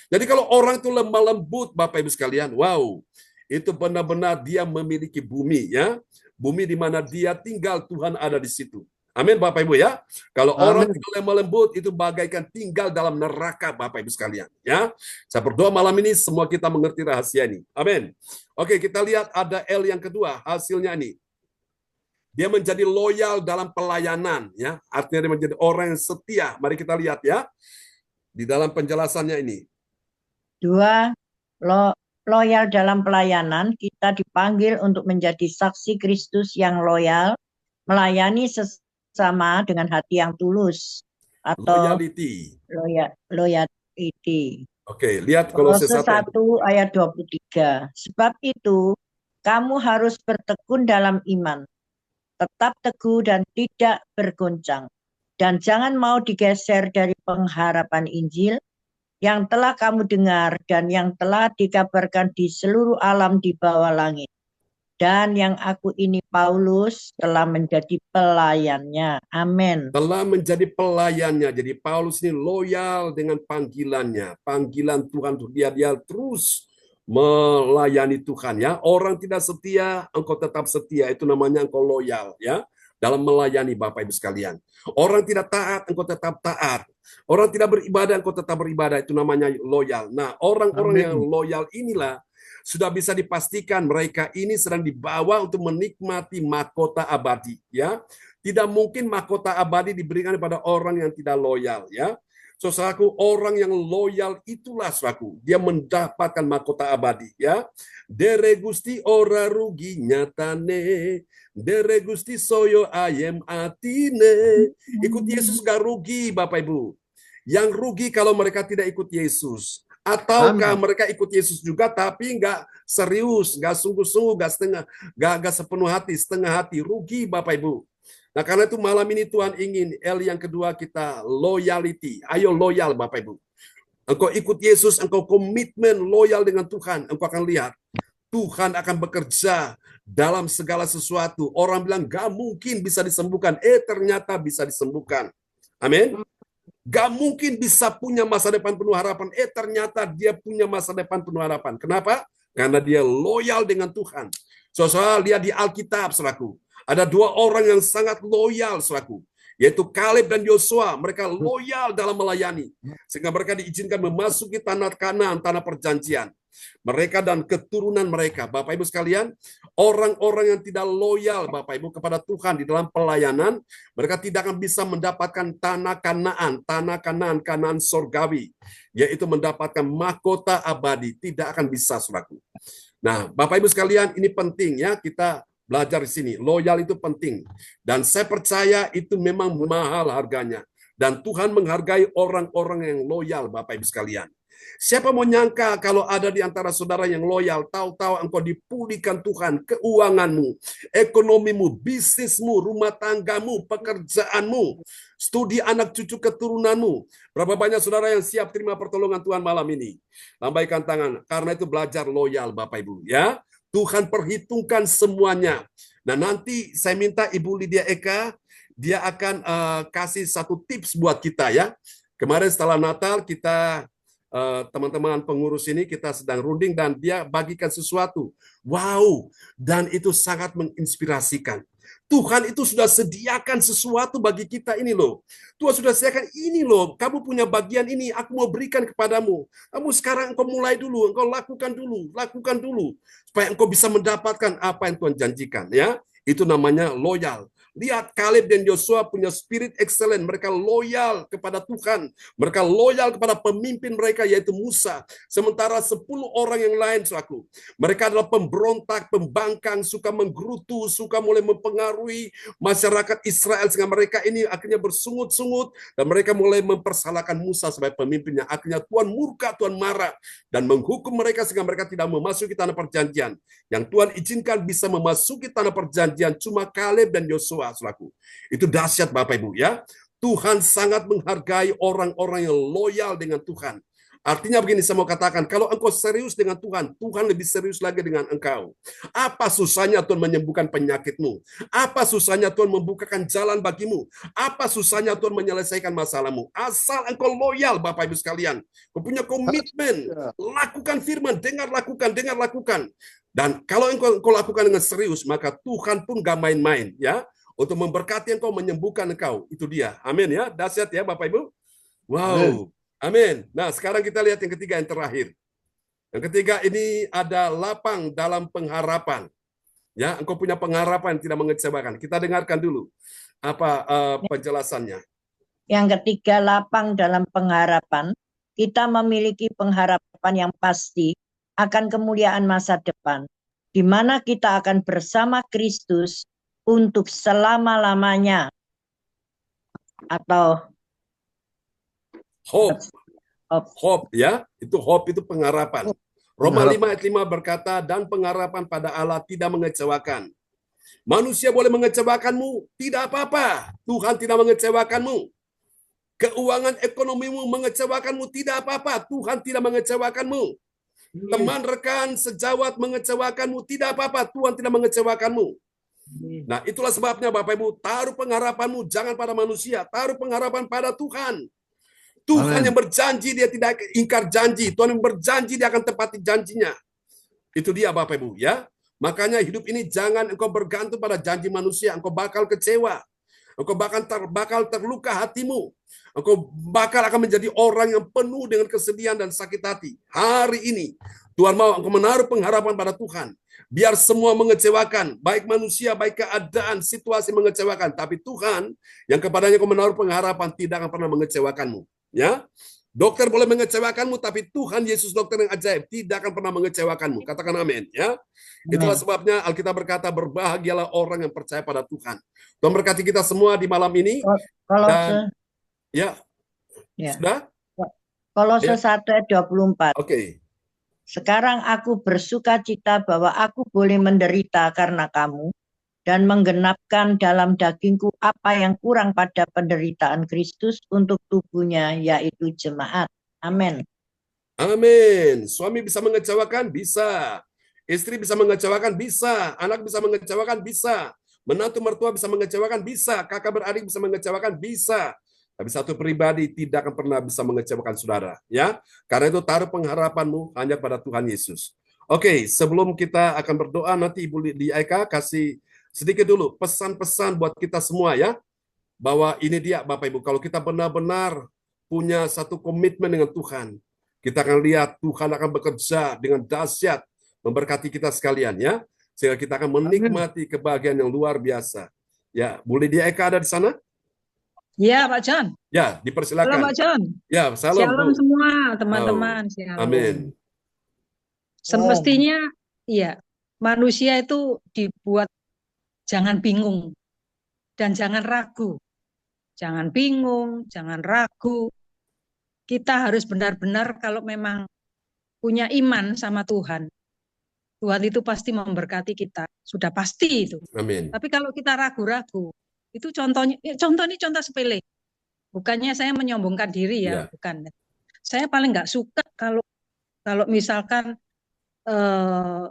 Jadi kalau orang itu lemah lembut, Bapak Ibu sekalian, wow, itu benar-benar dia memiliki bumi ya. Bumi di mana dia tinggal, Tuhan ada di situ. Amin, Bapak Ibu ya. Kalau orang tinggal lemah lembut, itu bagaikan tinggal dalam neraka, Bapak Ibu sekalian. Ya, saya berdoa malam ini semua kita mengerti rahasia ini. Amin. Oke, kita lihat ada L yang kedua, hasilnya ini. Dia menjadi loyal dalam pelayanan, ya. Artinya dia menjadi orang yang setia. Mari kita lihat ya di dalam penjelasannya ini. 2. Loyal dalam pelayanan, kita dipanggil untuk menjadi saksi Kristus yang loyal, melayani sesama dengan hati yang tulus atau loyalty. Oke, lihat Kolose 1 ayat 23. Sebab itu, kamu harus bertekun dalam iman, tetap teguh dan tidak bergoncang, dan jangan mau digeser dari pengharapan Injil yang telah kamu dengar dan yang telah dikabarkan di seluruh alam di bawah langit. Dan yang aku ini Paulus telah menjadi pelayannya. Amin. Telah menjadi pelayannya. Jadi Paulus ini loyal dengan panggilannya. Panggilan Tuhan untuk dia terus melayani Tuhan ya. Orang tidak setia, engkau tetap setia. Itu namanya engkau loyal ya. Dalam melayani Bapak Ibu sekalian. Orang tidak taat, engkau tetap taat. Orang tidak beribadah, engkau tetap beribadah. Itu namanya loyal. Nah, orang-orang yang loyal inilah sudah bisa dipastikan mereka ini sedang dibawa untuk menikmati mahkota abadi. Ya, tidak mungkin mahkota abadi diberikan kepada orang yang tidak loyal. Ya, saudaraku, orang yang loyal itulah saudaraku, dia mendapatkan mahkota abadi. Ya, dere Gusti ora rugi nyatane. Dere Gusti soyo ayem atine. Ikut Yesus gak rugi, Bapak Ibu. Yang rugi kalau mereka tidak ikut Yesus. Ataukah mereka ikut Yesus juga tapi nggak serius, nggak sungguh-sungguh, nggak setengah, nggak sepenuh hati, setengah hati, rugi Bapak Ibu. Nah karena itu malam ini Tuhan ingin L yang kedua kita loyalty. Ayo loyal Bapak Ibu. Engkau ikut Yesus, engkau komitmen loyal dengan Tuhan, engkau akan lihat Tuhan akan bekerja dalam segala sesuatu. Orang bilang gak mungkin bisa disembuhkan, ternyata bisa disembuhkan. Amin. Gak mungkin bisa punya masa depan penuh harapan, ternyata dia punya masa depan penuh harapan. Kenapa? Karena dia loyal dengan Tuhan. Saudara lihat di Alkitab, saudaraku. Ada dua orang yang sangat loyal, saudaraku. Yaitu Kaleb dan Yosua. Mereka loyal dalam melayani. Sehingga mereka diizinkan memasuki tanah Kanaan, tanah perjanjian. Mereka dan keturunan mereka, Bapak Ibu sekalian, orang-orang yang tidak loyal Bapak Ibu kepada Tuhan di dalam pelayanan, mereka tidak akan bisa mendapatkan tanah Kanaan, Kanaan sorgawi, yaitu mendapatkan mahkota abadi, tidak akan bisa saudaraku. Nah, Bapak Ibu sekalian, ini penting ya kita belajar di sini. Loyal itu penting dan saya percaya itu memang mahal harganya dan Tuhan menghargai orang-orang yang loyal Bapak Ibu sekalian. Siapa mau nyangka kalau ada di antara saudara yang loyal, tahu-tahu engkau dipulihkan Tuhan, keuanganmu, ekonomimu, bisnismu, rumah tanggamu, pekerjaanmu, studi anak cucu keturunanmu. Berapa banyak saudara yang siap terima pertolongan Tuhan malam ini? Lambaikan tangan, karena itu belajar loyal Bapak Ibu. Ya, Tuhan perhitungkan semuanya. Nah nanti saya minta Ibu Lydia Eka, dia akan kasih satu tips buat kita ya. Kemarin setelah Natal kita teman-teman pengurus ini kita sedang runding dan dia bagikan sesuatu. Wow, dan itu sangat menginspirasikan. Tuhan itu sudah sediakan sesuatu bagi kita ini loh. Tuhan sudah sediakan ini loh. Kamu punya bagian ini, aku mau berikan kepadamu. Kamu sekarang engkau mulai dulu, engkau lakukan dulu. Supaya engkau bisa mendapatkan apa yang Tuhan janjikan. Ya, itu namanya loyal. Lihat Kaleb dan Yosua punya spirit excellent. Mereka loyal kepada Tuhan. Mereka loyal kepada pemimpin mereka yaitu Musa. Sementara 10 orang yang lain, saudaraku, mereka adalah pemberontak, pembangkang, suka menggerutu, suka mulai mempengaruhi masyarakat Israel sehingga mereka ini akhirnya bersungut-sungut dan mereka mulai mempersalahkan Musa sebagai pemimpinnya. Akhirnya Tuhan murka, Tuhan marah dan menghukum mereka sehingga mereka tidak memasuki tanah perjanjian. Yang Tuhan izinkan bisa memasuki tanah perjanjian cuma Kaleb dan Yosua, saudaraku. Itu dahsyat Bapak Ibu ya. Tuhan sangat menghargai orang-orang yang loyal dengan Tuhan. Artinya begini, saya mau katakan, kalau engkau serius dengan Tuhan, Tuhan lebih serius lagi dengan engkau. Apa susahnya Tuhan menyembuhkan penyakitmu? Apa susahnya Tuhan membukakan jalan bagimu? Apa susahnya Tuhan menyelesaikan masalahmu? Asal engkau loyal, Bapak Ibu sekalian. Kau punya komitmen, lakukan firman, dengar, lakukan. Dan kalau engkau lakukan dengan serius, maka Tuhan pun gak main-main, ya, untuk memberkati engkau, menyembuhkan engkau. Itu dia. Amin ya. Dahsyat ya Bapak Ibu. Wow. Amin. Nah, sekarang kita lihat yang ketiga, yang terakhir. Yang ketiga ini ada lapang dalam pengharapan. Ya, engkau punya pengharapan tidak mengecewakan. Kita dengarkan dulu apa penjelasannya. Yang ketiga, lapang dalam pengharapan. Kita memiliki pengharapan yang pasti akan kemuliaan masa depan, di mana kita akan bersama Kristus untuk selama-lamanya. Atau hope ya, itu hope, itu pengharapan. Roma 5 ayat 5 berkata, dan pengharapan pada Allah tidak mengecewakan. Manusia boleh mengecewakanmu, tidak apa-apa. Tuhan tidak mengecewakanmu. Keuangan ekonomimu mengecewakanmu, tidak apa-apa. Tuhan tidak mengecewakanmu. Teman rekan sejawat mengecewakanmu, tidak apa-apa. Tuhan tidak mengecewakanmu. Nah, itulah sebabnya Bapak Ibu, taruh pengharapanmu jangan pada manusia, taruh pengharapan pada Tuhan. Tuhan yang berjanji, dia tidak ingkar janji. Tuhan yang berjanji, dia akan tepati janjinya. Itu dia Bapak Ibu ya. Makanya hidup ini jangan engkau bergantung pada janji manusia. Engkau bakal kecewa. Engkau bakal terluka hatimu. Engkau bakal akan menjadi orang yang penuh dengan kesedihan dan sakit hati. Hari ini Tuhan mau engkau menaruh pengharapan pada Tuhan. Biar semua mengecewakan, baik manusia, baik keadaan, situasi mengecewakan. Tapi Tuhan yang kepadanya engkau menaruh pengharapan tidak akan pernah mengecewakanmu. Ya, dokter boleh mengecewakanmu, tapi Tuhan Yesus dokter yang ajaib tidak akan pernah mengecewakanmu. Katakan amin. Ya, itulah sebabnya Alkitab berkata berbahagialah orang yang percaya pada Tuhan. Tuhan berkati kita semua di malam ini. Dan ya, sudah. Kolose 1 ayat 24. Oke. Sekarang aku bersuka cita bahwa aku boleh menderita karena kamu, dan menggenapkan dalam dagingku apa yang kurang pada penderitaan Kristus untuk tubuhnya, yaitu jemaat. Amin. Amin. Suami bisa mengecewakan? Bisa. Istri bisa mengecewakan? Bisa. Anak bisa mengecewakan? Bisa. Menantu mertua bisa mengecewakan? Bisa. Kakak beradik bisa mengecewakan? Bisa. Tapi satu pribadi tidak akan pernah bisa mengecewakan saudara. Ya, karena itu taruh pengharapanmu hanya pada Tuhan Yesus. Oke, sebelum kita akan berdoa, nanti Ibu Eka kasih sedikit dulu pesan-pesan buat kita semua ya, bahwa ini dia Bapak Ibu, kalau kita benar-benar punya satu komitmen dengan Tuhan, kita akan lihat Tuhan akan bekerja dengan dahsyat memberkati kita sekalian ya, sehingga kita akan menikmati kebahagiaan yang luar biasa. Ya, Bu Lydia Eka ada di sana? Ya, Pak John. Ya, dipersilakan. Halo, Pak John. Ya, salam. Shalom Bu. semua teman-teman. Shalom. Amin. Semestinya, iya, manusia itu dibuat jangan bingung dan jangan ragu. Jangan bingung, jangan ragu. Kita harus benar-benar kalau memang punya iman sama Tuhan, Tuhan itu pasti memberkati kita. Sudah pasti itu. Amin. Tapi kalau kita ragu-ragu, itu contohnya, contoh sepele. Bukannya saya menyombongkan diri ya, bukan. Saya paling nggak suka kalau misalkan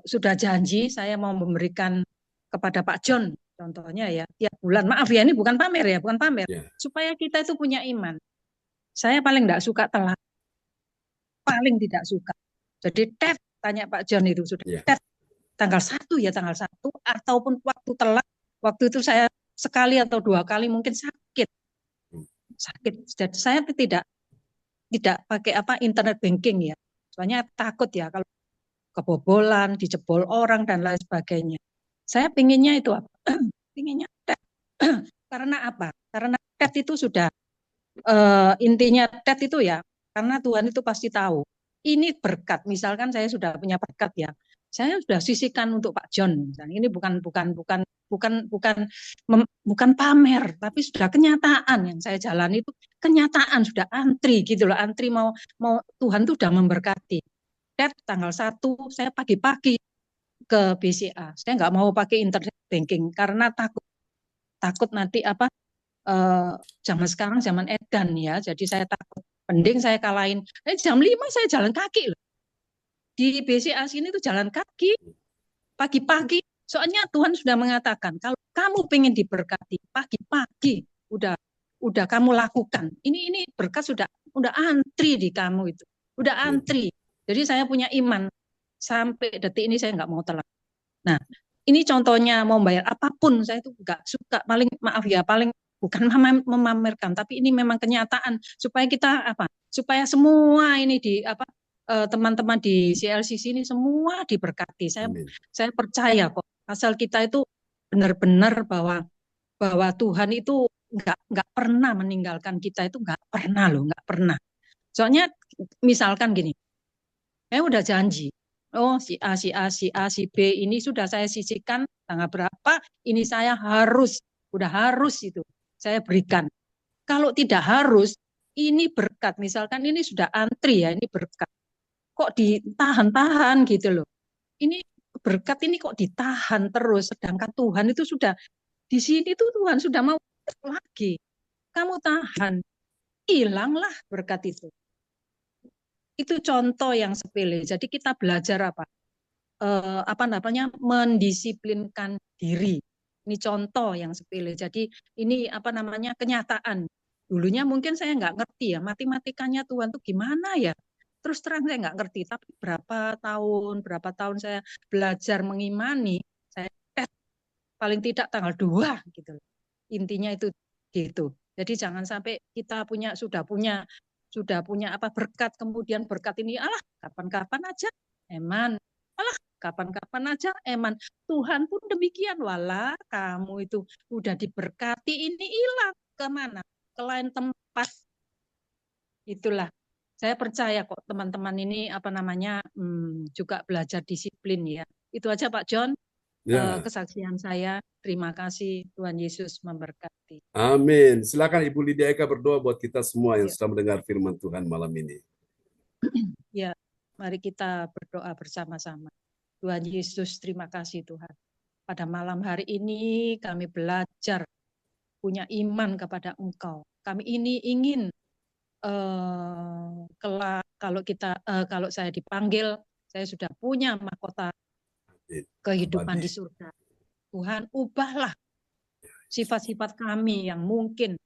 sudah janji saya mau memberikan kepada Pak John, contohnya ya, tiap bulan. Maaf ya, ini bukan pamer ya, bukan pamer. Supaya kita itu punya iman. Saya paling nggak suka telat. Paling tidak suka. Jadi tanya Pak John itu sudah tanggal 1 ya, tanggal 1 ataupun waktu telat. Waktu itu saya sekali atau 2 kali mungkin sakit. Jadi saya tidak pakai internet banking ya. Soalnya takut ya kalau kebobolan, dijebol orang dan lain sebagainya. Saya pinginnya itu apa? Pinginnya Karena apa? Karena TET itu sudah intinya TET itu ya, karena Tuhan itu pasti tahu. Ini berkat, misalkan saya sudah punya berkat ya, saya sudah sisihkan untuk Pak John. Misalnya. Ini bukan pamer, tapi sudah kenyataan yang saya jalani itu kenyataan, sudah antri gitu loh, antri mau Tuhan tuh sudah memberkati. TET tanggal 1 saya pagi-pagi ke BCA. Saya nggak mau pakai internet banking karena takut nanti apa zaman sekarang zaman edan ya, jadi saya takut. Mending saya kalahin. Jam 5 saya jalan kaki loh. Di BCA sini tuh jalan kaki pagi-pagi. Soalnya Tuhan sudah mengatakan kalau kamu pengen diberkati pagi-pagi udah kamu lakukan. Ini berkat sudah antri di kamu itu. Udah antri. Jadi saya punya iman sampai detik ini saya nggak mau telat. Nah, ini contohnya mau bayar apapun saya itu nggak suka. Paling maaf ya, paling bukan memamerkan, tapi ini memang kenyataan supaya kita supaya semua ini teman-teman di CLCC ini semua diberkati. Saya percaya kok asal kita itu benar-benar bahwa Tuhan itu nggak pernah meninggalkan kita, itu nggak pernah. Soalnya misalkan gini, saya udah janji, si A, si B ini sudah saya sisihkan tanggal berapa, ini saya udah harus itu saya berikan. Kalau tidak harus, ini berkat. Misalkan ini sudah antri ya, ini berkat. Kok ditahan-tahan gitu loh. Ini berkat ini kok ditahan terus, sedangkan Tuhan itu sudah di sini tuh Tuhan sudah mau lagi. Kamu tahan, hilanglah berkat itu. Itu contoh yang sepele. Jadi kita belajar mendisiplinkan diri. Ini contoh yang sepele. Jadi ini kenyataan. Dulunya mungkin saya nggak ngerti ya matematikanya Tuhan tuh gimana ya. Terus terang saya nggak ngerti. Tapi berapa tahun saya belajar mengimani, saya paling tidak tanggal 2 gitu. Intinya itu gitu. Jadi jangan sampai kita sudah punya berkat, kemudian berkat ini kapan-kapan aja eman. Kapan-kapan aja eman. Tuhan pun demikian, walah kamu itu udah diberkati ini hilang kemana? Ke lain tempat. Itulah. Saya percaya kok teman-teman ini juga belajar disiplin ya. Itu aja Pak John. Kesaksian saya. Terima kasih, Tuhan Yesus memberkati. Amin. Silakan Ibu Lydia Eka berdoa buat kita semua yang sudah mendengar firman Tuhan malam ini. Ya, mari kita berdoa bersama-sama. Tuhan Yesus, terima kasih Tuhan. Pada malam hari ini kami belajar punya iman kepada Engkau. Kami ini ingin kalau saya dipanggil, saya sudah punya mahkota kehidupan di surga. Tuhan, ubahlah sifat-sifat kami yang mungkin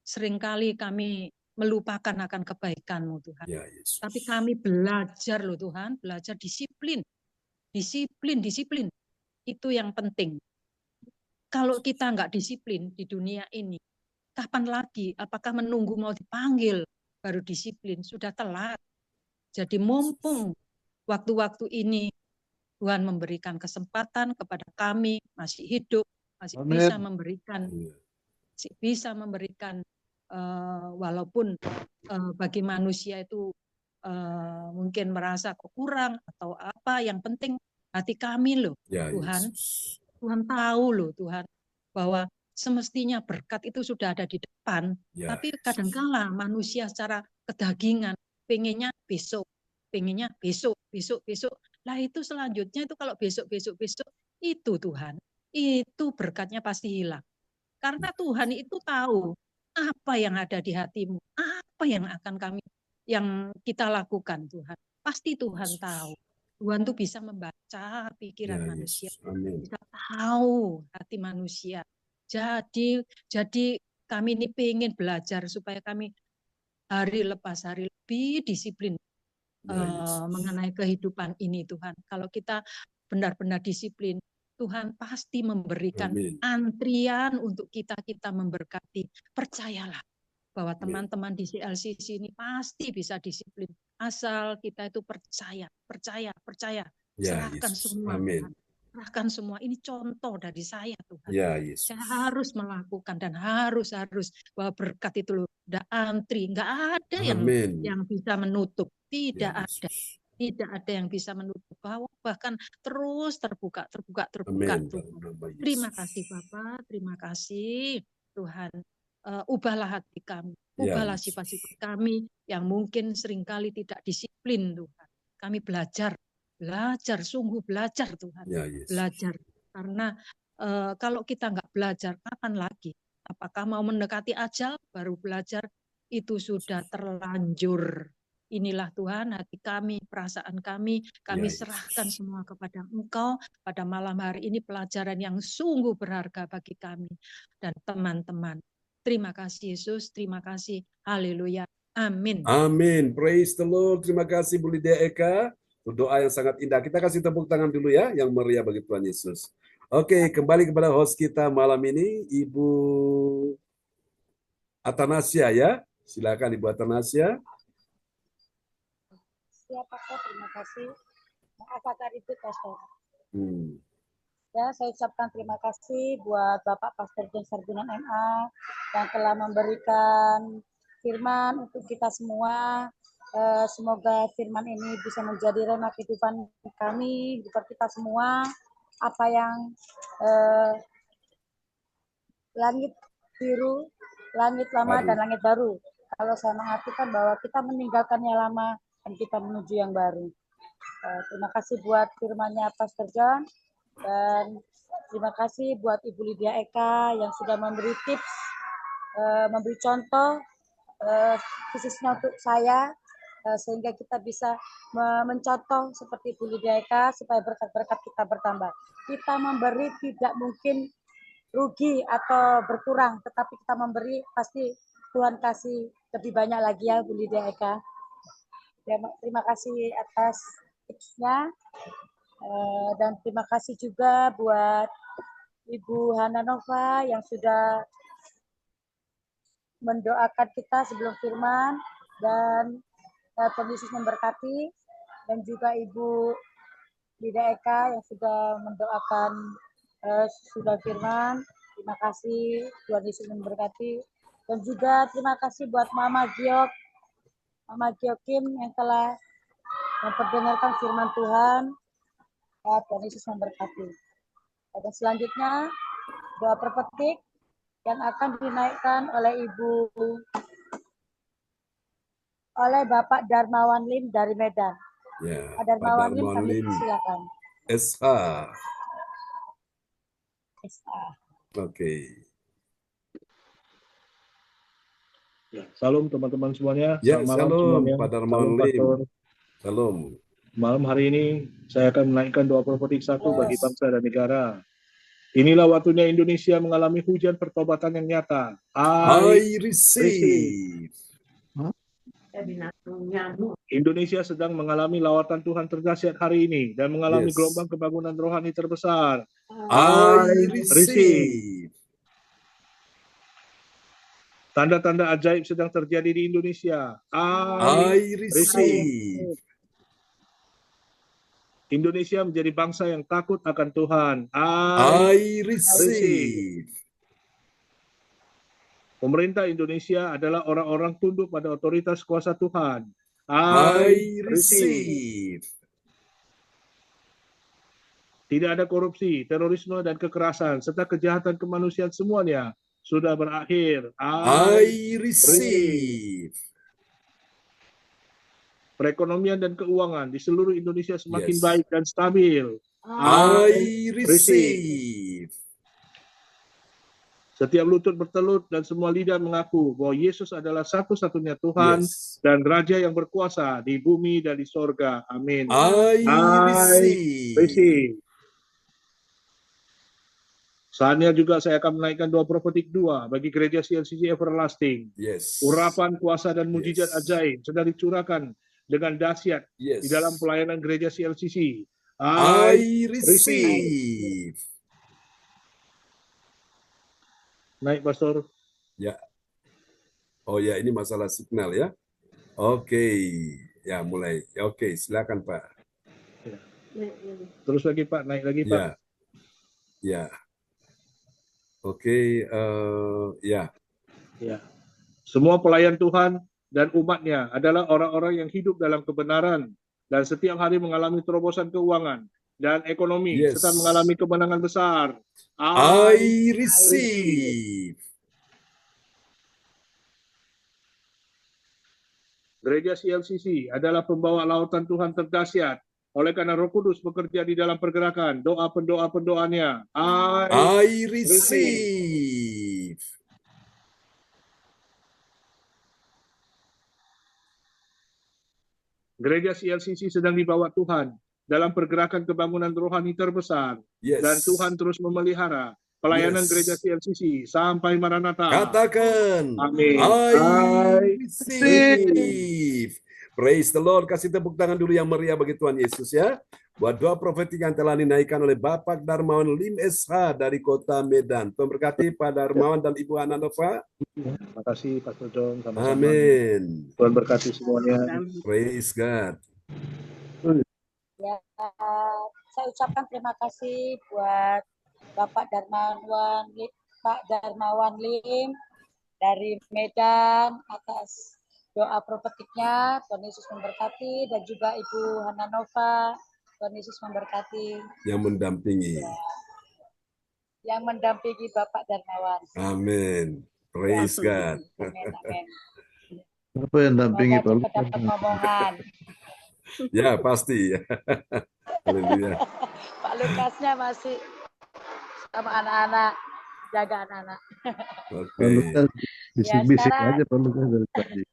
seringkali kami melupakan akan kebaikan-Mu Tuhan. Ya, tapi kami belajar loh Tuhan, belajar disiplin. Disiplin. Itu yang penting. Kalau kita nggak disiplin di dunia ini, kapan lagi? Apakah menunggu mau dipanggil baru disiplin? Sudah telat. Jadi mumpung waktu-waktu ini Tuhan memberikan kesempatan kepada kami masih hidup, masih bisa memberikan walaupun bagi manusia itu mungkin merasa kurang atau apa, yang penting hati kami loh Tuhan. Tuhan tahu loh Tuhan bahwa semestinya berkat itu sudah ada di depan, tapi kadangkala manusia secara kedagingan pengennya besok. Lah itu selanjutnya itu kalau besok itu Tuhan, itu berkatnya pasti hilang. Karena Tuhan itu tahu apa yang ada di hatimu, apa yang kita lakukan Tuhan. Pasti Tuhan tahu. Tuhan tuh bisa membaca pikiran manusia, bisa tahu hati manusia. Jadi kami ini pengen belajar supaya kami hari lepas hari lebih disiplin mengenai kehidupan ini Tuhan. Kalau kita benar-benar disiplin, Tuhan pasti memberikan antrian untuk kita memberkati. Percayalah bahwa teman-teman di CLCC ini pasti bisa disiplin. Asal kita itu percaya. Serahkan semua Tuhan. Serahkan semua. Ini contoh dari saya Tuhan. Tuhan. Ya, Yesus. Saya harus melakukan dan harus bahwa berkat itu loh udah antri, nggak ada Amin. yang bisa menutup, tidak Ya, ada. Yesus. Tidak ada yang bisa menutup, bahkan terus terbuka Amin. Tuhan. Terima kasih Bapak, terima kasih Tuhan. Ubahlah hati kami, Ya, ubahlah Yesus. sifat-sifat kami yang mungkin seringkali tidak disiplin Tuhan. Kami belajar, sungguh belajar Tuhan. Ya, Yesus. Belajar, karena kalau kita nggak belajar, kapan lagi? Apakah mau mendekati ajal baru belajar? Itu sudah terlanjur. Inilah Tuhan hati kami, perasaan kami Ya, serahkan Yesus. semua kepada Engkau. Pada malam hari ini pelajaran yang sungguh berharga bagi kami dan teman-teman. Terima kasih Yesus, terima kasih. Haleluya. Amin. Amin. Praise the Lord. Terima kasih Bu Lydia Eka. Doa yang sangat indah. Kita kasih tepuk tangan dulu ya, yang meriah bagi Tuhan Yesus. Oke, kembali kepada host kita malam ini, Ibu Atanasia ya. Silakan Ibu Atanasia. Siap, Pastor. Terima kasih. Maaf itu, Pastor. Hmm. Ya, saya ucapkan terima kasih buat Bapak Pastor John Sarbunan MA yang telah memberikan firman untuk kita semua. Semoga firman ini bisa menjadi rema kehidupan kami, kehidupan kita semua. Apa yang langit biru, langit lama, dan langit baru. Kalau saya mengartikan bahwa kita meninggalkan yang lama dan kita menuju yang baru. Terima kasih buat firman-Nya Pastor John, dan terima kasih buat Ibu Lydia Eka yang sudah memberi tips, memberi contoh khususnya untuk saya, sehingga kita bisa mencontoh seperti Ibu Lydia Eka supaya berkat-berkat kita bertambah. Kita memberi tidak mungkin rugi atau berkurang, tetapi kita memberi pasti Tuhan kasih lebih banyak lagi ya Bu Lydia Eka. Terima kasih atas tipsnya, dan terima kasih juga buat Ibu Hana Nova yang sudah mendoakan kita sebelum firman, dan Tuhan Yesus memberkati, dan juga Ibu Lydia Eka yang sudah mendoakan sudah firman. Terima kasih, Tuhan Yesus memberkati, dan juga terima kasih buat Mama Giokim yang telah memperdengarkan firman Tuhan. Tuhan Yesus memberkati. Dan selanjutnya doa perpetik yang akan dinaikkan oleh Bapak Darmawan Lim dari Medan. Ya, Pak Darmawan Lim, kami Lim. silakan. SH. Oke. Ya, salam teman-teman semuanya. Ya, Selamat malam salam semuanya. Pak Darmawan Salam Lim. Pastor. Salam. Malam hari ini saya akan menaikkan doa profetik 1 bagi bangsa dan negara. Inilah waktunya Indonesia mengalami hujan pertobatan yang nyata. I receive. Indonesia sedang mengalami lawatan Tuhan terdahsyat hari ini dan mengalami gelombang kebangunan rohani terbesar. I receive. Tanda-tanda ajaib sedang terjadi di Indonesia. I receive. Indonesia menjadi bangsa yang takut akan Tuhan. I receive. Pemerintah Indonesia adalah orang-orang tunduk pada otoritas kuasa Tuhan. I receive. Tidak ada korupsi, terorisme, dan kekerasan, serta kejahatan kemanusiaan semuanya sudah berakhir. I receive. Perekonomian dan keuangan di seluruh Indonesia semakin baik dan stabil. I receive. Setiap lutut bertelut dan semua lidah mengaku bahwa Yesus adalah satu-satunya Tuhan dan Raja yang berkuasa di bumi dan di sorga. Amin. I receive. Saatnya juga saya akan menaikkan doa profetik 2 bagi gereja CLCC Everlasting. Urapan kuasa dan mujizat ajaib sedang dicurahkan dengan dahsyat di dalam pelayanan gereja CLCC. I receive. Naik, Pastor. Ya. Oh ya, ini masalah signal ya. Oke. Ya, mulai. Oke, silakan Pak. Terus lagi Pak, naik lagi Pak. Ya. Oke, ya. Ya. Semua pelayan Tuhan dan umatnya adalah orang-orang yang hidup dalam kebenaran dan setiap hari mengalami terobosan keuangan dan ekonomi serta mengalami kemenangan besar. I receive. Gereja CLCC adalah pembawa lautan Tuhan terdahsyat. Oleh karena Roh Kudus bekerja di dalam pergerakan doa pendoa-pendoanya. I receive. Gereja CLCC sedang dibawa Tuhan dalam pergerakan kebangunan rohani terbesar. Dan Tuhan terus memelihara pelayanan gereja CLCC sampai Maranatha. Katakan, Amin. I receive. Praise the Lord. Kasih tepuk tangan dulu yang meriah bagi Tuhan Yesus ya. Buat doa profetik yang telah dinaikkan oleh Bapak Darmawan Lim SH dari Kota Medan. Tuhan berkati Pak Darmawan dan Ibu Ananova. Terima kasih Pastor John. Sama-sama. Amin. Tuhan berkati semuanya. Praise God. Ya, saya ucapkan terima kasih buat Pak Darmawan Lim dari Medan atas doa profetiknya. Tuhan Yesus memberkati, dan juga Ibu Hananova. Tuhan Yesus memberkati. Yang mendampingi. Yang mendampingi Bapak Darmawan. Amin. Praise God. Amin, amin. Apa yang dampingi Pak Lukas? Dapat ngomongan. Ya, pasti. Haleluya. Pak Lukasnya masih sama anak-anak, jaga anak-anak. Pak Lukas bisik-bisik aja Pak Lukas dari tadi.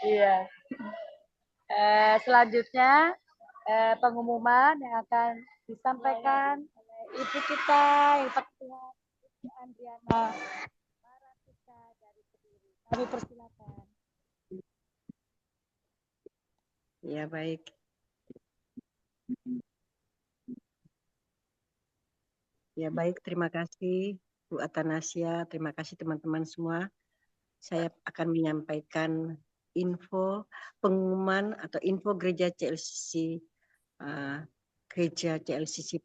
Iya. Selanjutnya pengumuman yang akan disampaikan oleh Ibu kita yang Tuhan, Ibu Andriana Maratika dari Kediri. Kami persilakan. Ya, baik. Ya, baik. Terima kasih Bu Atanasia. Terima kasih teman-teman semua. Saya akan menyampaikan info pengumuman atau info gereja CLCC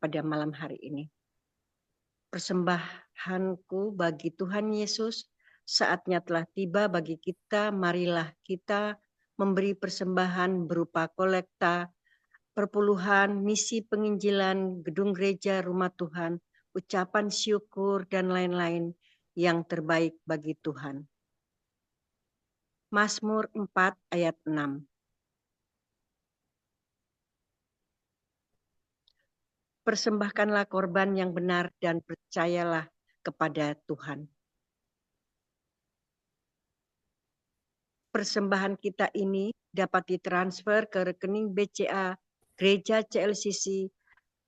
pada malam hari ini. Persembahanku bagi Tuhan Yesus, saatnya telah tiba bagi kita. Marilah kita memberi persembahan berupa kolekta, perpuluhan, misi penginjilan, gedung gereja, rumah Tuhan, ucapan syukur, dan lain-lain yang terbaik bagi Tuhan. Mazmur 4 ayat 6. Persembahkanlah korban yang benar dan percayalah kepada Tuhan. Persembahan kita ini dapat ditransfer ke rekening BCA Gereja CLCC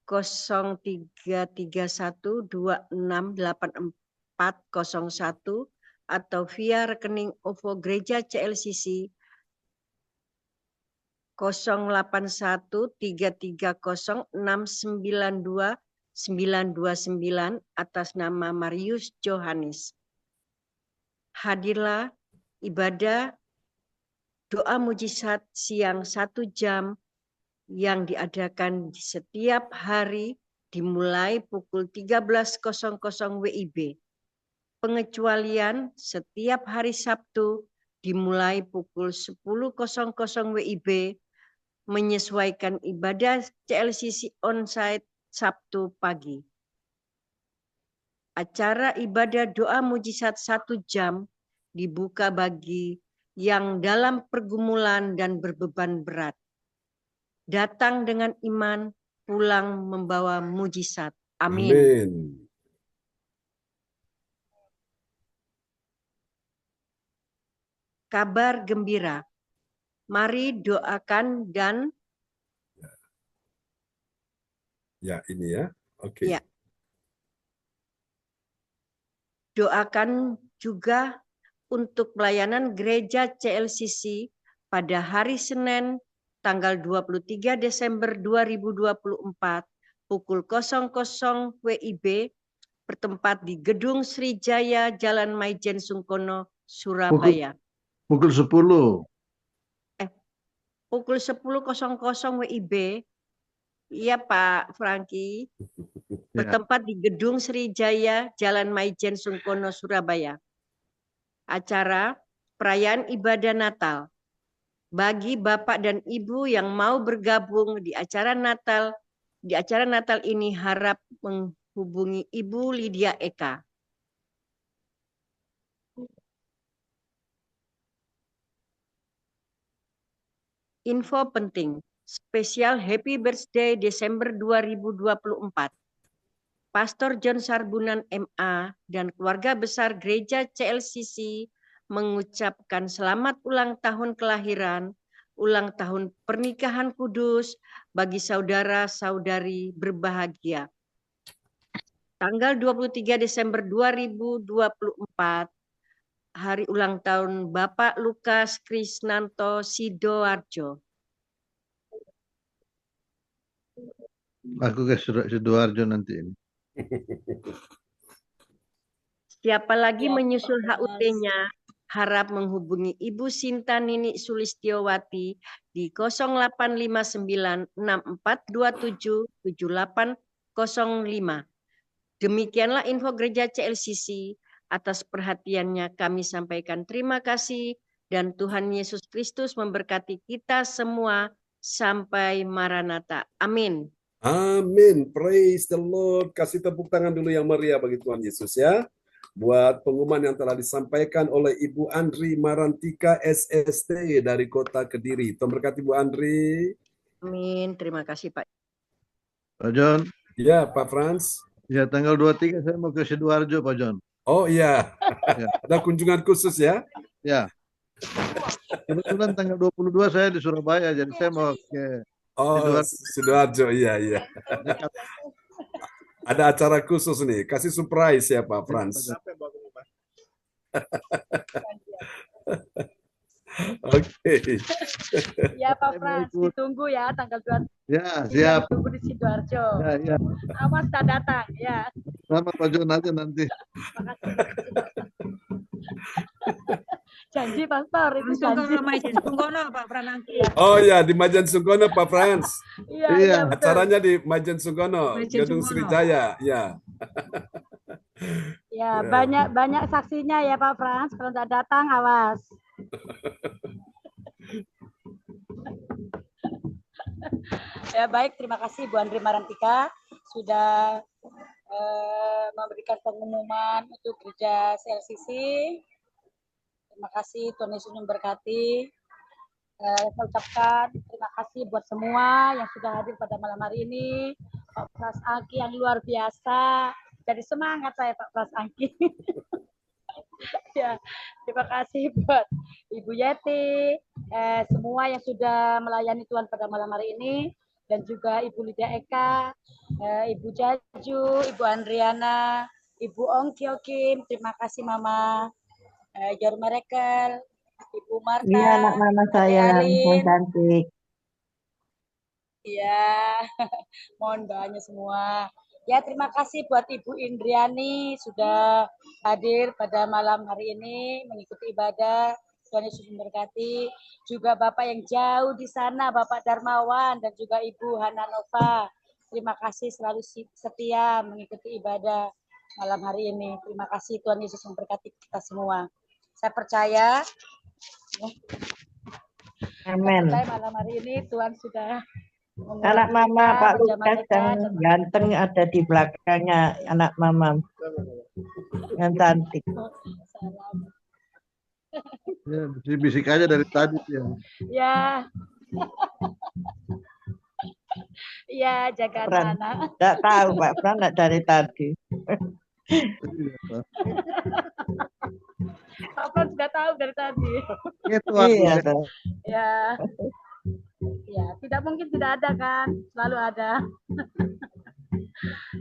0331268401 atau via rekening OVO Gereja CLCC 081330692929 atas nama Marius Johannes. Hadirlah ibadah doa mujizat siang 1 jam yang diadakan di setiap hari dimulai pukul 13.00 WIB. Pengecualian setiap hari Sabtu dimulai pukul 10.00 WIB menyesuaikan ibadah CLCC onsite Sabtu pagi. Acara ibadah doa mujizat 1 jam dibuka bagi yang dalam pergumulan dan berbeban berat. Datang dengan iman, pulang membawa mujizat. Amin. Amin. Kabar gembira. Mari doakan dan ya ini ya. Oke. Ya. Doakan juga untuk pelayanan gereja CLCC pada hari Senin tanggal 23 Desember 2024 pukul 00 WIB bertempat di Gedung Srijaya Jalan Maijen Sungkono, Surabaya. Pukul 10. Pukul 10.00 WIB Iya Pak Franky, Ya. bertempat di Gedung Srijaya, Jalan Maijen Sungkono, Surabaya. Acara perayaan ibadah Natal. Bagi Bapak dan Ibu yang mau bergabung di acara Natal ini harap menghubungi Ibu Lydia Eka. Info penting, spesial Happy Birthday Desember 2024. Pastor John Sarbunan MA dan keluarga besar Gereja CLCC mengucapkan selamat ulang tahun kelahiran, ulang tahun pernikahan kudus bagi saudara-saudari berbahagia. Tanggal 23 Desember 2024, hari ulang tahun Bapak Lukas Krisnanto Sidoarjo. Aku ke Sidoarjo nanti ini. Siapa lagi Ya, menyusul Pak HUT-nya, harap menghubungi Ibu Sinta Nini Sulistiowati di 085964277805. Demikianlah info Gereja CLCC. Atas perhatiannya kami sampaikan terima kasih dan Tuhan Yesus Kristus memberkati kita semua sampai Maranatha. Amin. Amin. Praise the Lord. Kasih tepuk tangan dulu yang meriah bagi Tuhan Yesus ya. Buat pengumuman yang telah disampaikan oleh Ibu Andri Marantika SST dari Kota Kediri. Tuhan berkati Bu Andri. Amin. Terima kasih Pak. Pak John. Ya, Pak Frans. Ya, tanggal 23 saya mau ke Sidoarjo, Pak John. Oh iya. Ya. Ada kunjungan khusus ya? Ya. Kebetulan tanggal 22 saya di Surabaya, jadi saya mau ke Sidoarjo, iya. Ada acara khusus nih, kasih surprise ya Pak Frans. Oke. Ya Pak Frans, ditunggu ya tanggal 2. Ya, siap. Ditunggu di Sidoarjo. Ya. Awas tak datang ya. Sama Pak John aja nanti. Janji Pastor, itu janji. Majen Sungkono Pak Pranangki. Oh ya, di Majen Sungkono Pak Frans. Iya. Acaranya di Majen Sungkono, Gedung Srijaya. Ya. Ya, banyak saksinya ya Pak Frans. Kalau tidak datang, awas. Ya baik, terima kasih Bu Andri Marantika sudah memberikan pengumuman untuk Gereja CLCC. Terima kasih, Tuhan Yesus memberkati. Saya ucapkan terima kasih buat semua yang sudah hadir pada malam hari ini. Pak Pras Angki yang luar biasa. Jadi semangat saya Pak Pras Angki. Ya, terima kasih buat Ibu Yeti, semua yang sudah melayani Tuhan pada malam hari ini, dan juga Ibu Lydia Eka, Ibu Jaju, Ibu Andriana, Ibu Ong Kyokin, terima kasih Mama. Jar Merekel, Ibu Marta. Iya, anak mama saya yang cantik. Iya, mohon doanya semua. Ya, terima kasih buat Ibu Indriani sudah hadir pada malam hari ini mengikuti ibadah. Tuhan Yesus memberkati. Juga Bapak yang jauh di sana, Bapak Darmawan dan juga Ibu Hananova. Terima kasih selalu setia mengikuti ibadah malam hari ini. Terima kasih, Tuhan Yesus memberkati kita semua. Saya percaya. Amin. Malam hari ini Tuhan sudah anak mama Pak Lukas yang ganteng ada di belakangnya anak mama yang cantik. Ya, bisik aja dari tadi ya. Ya. Iya, jaga anak. Enggak tahu Pak Fran enggak dari tadi. Pak Fran sudah tahu dari tadi. Iya. Ya. Ya, tidak mungkin tidak ada kan? Selalu ada.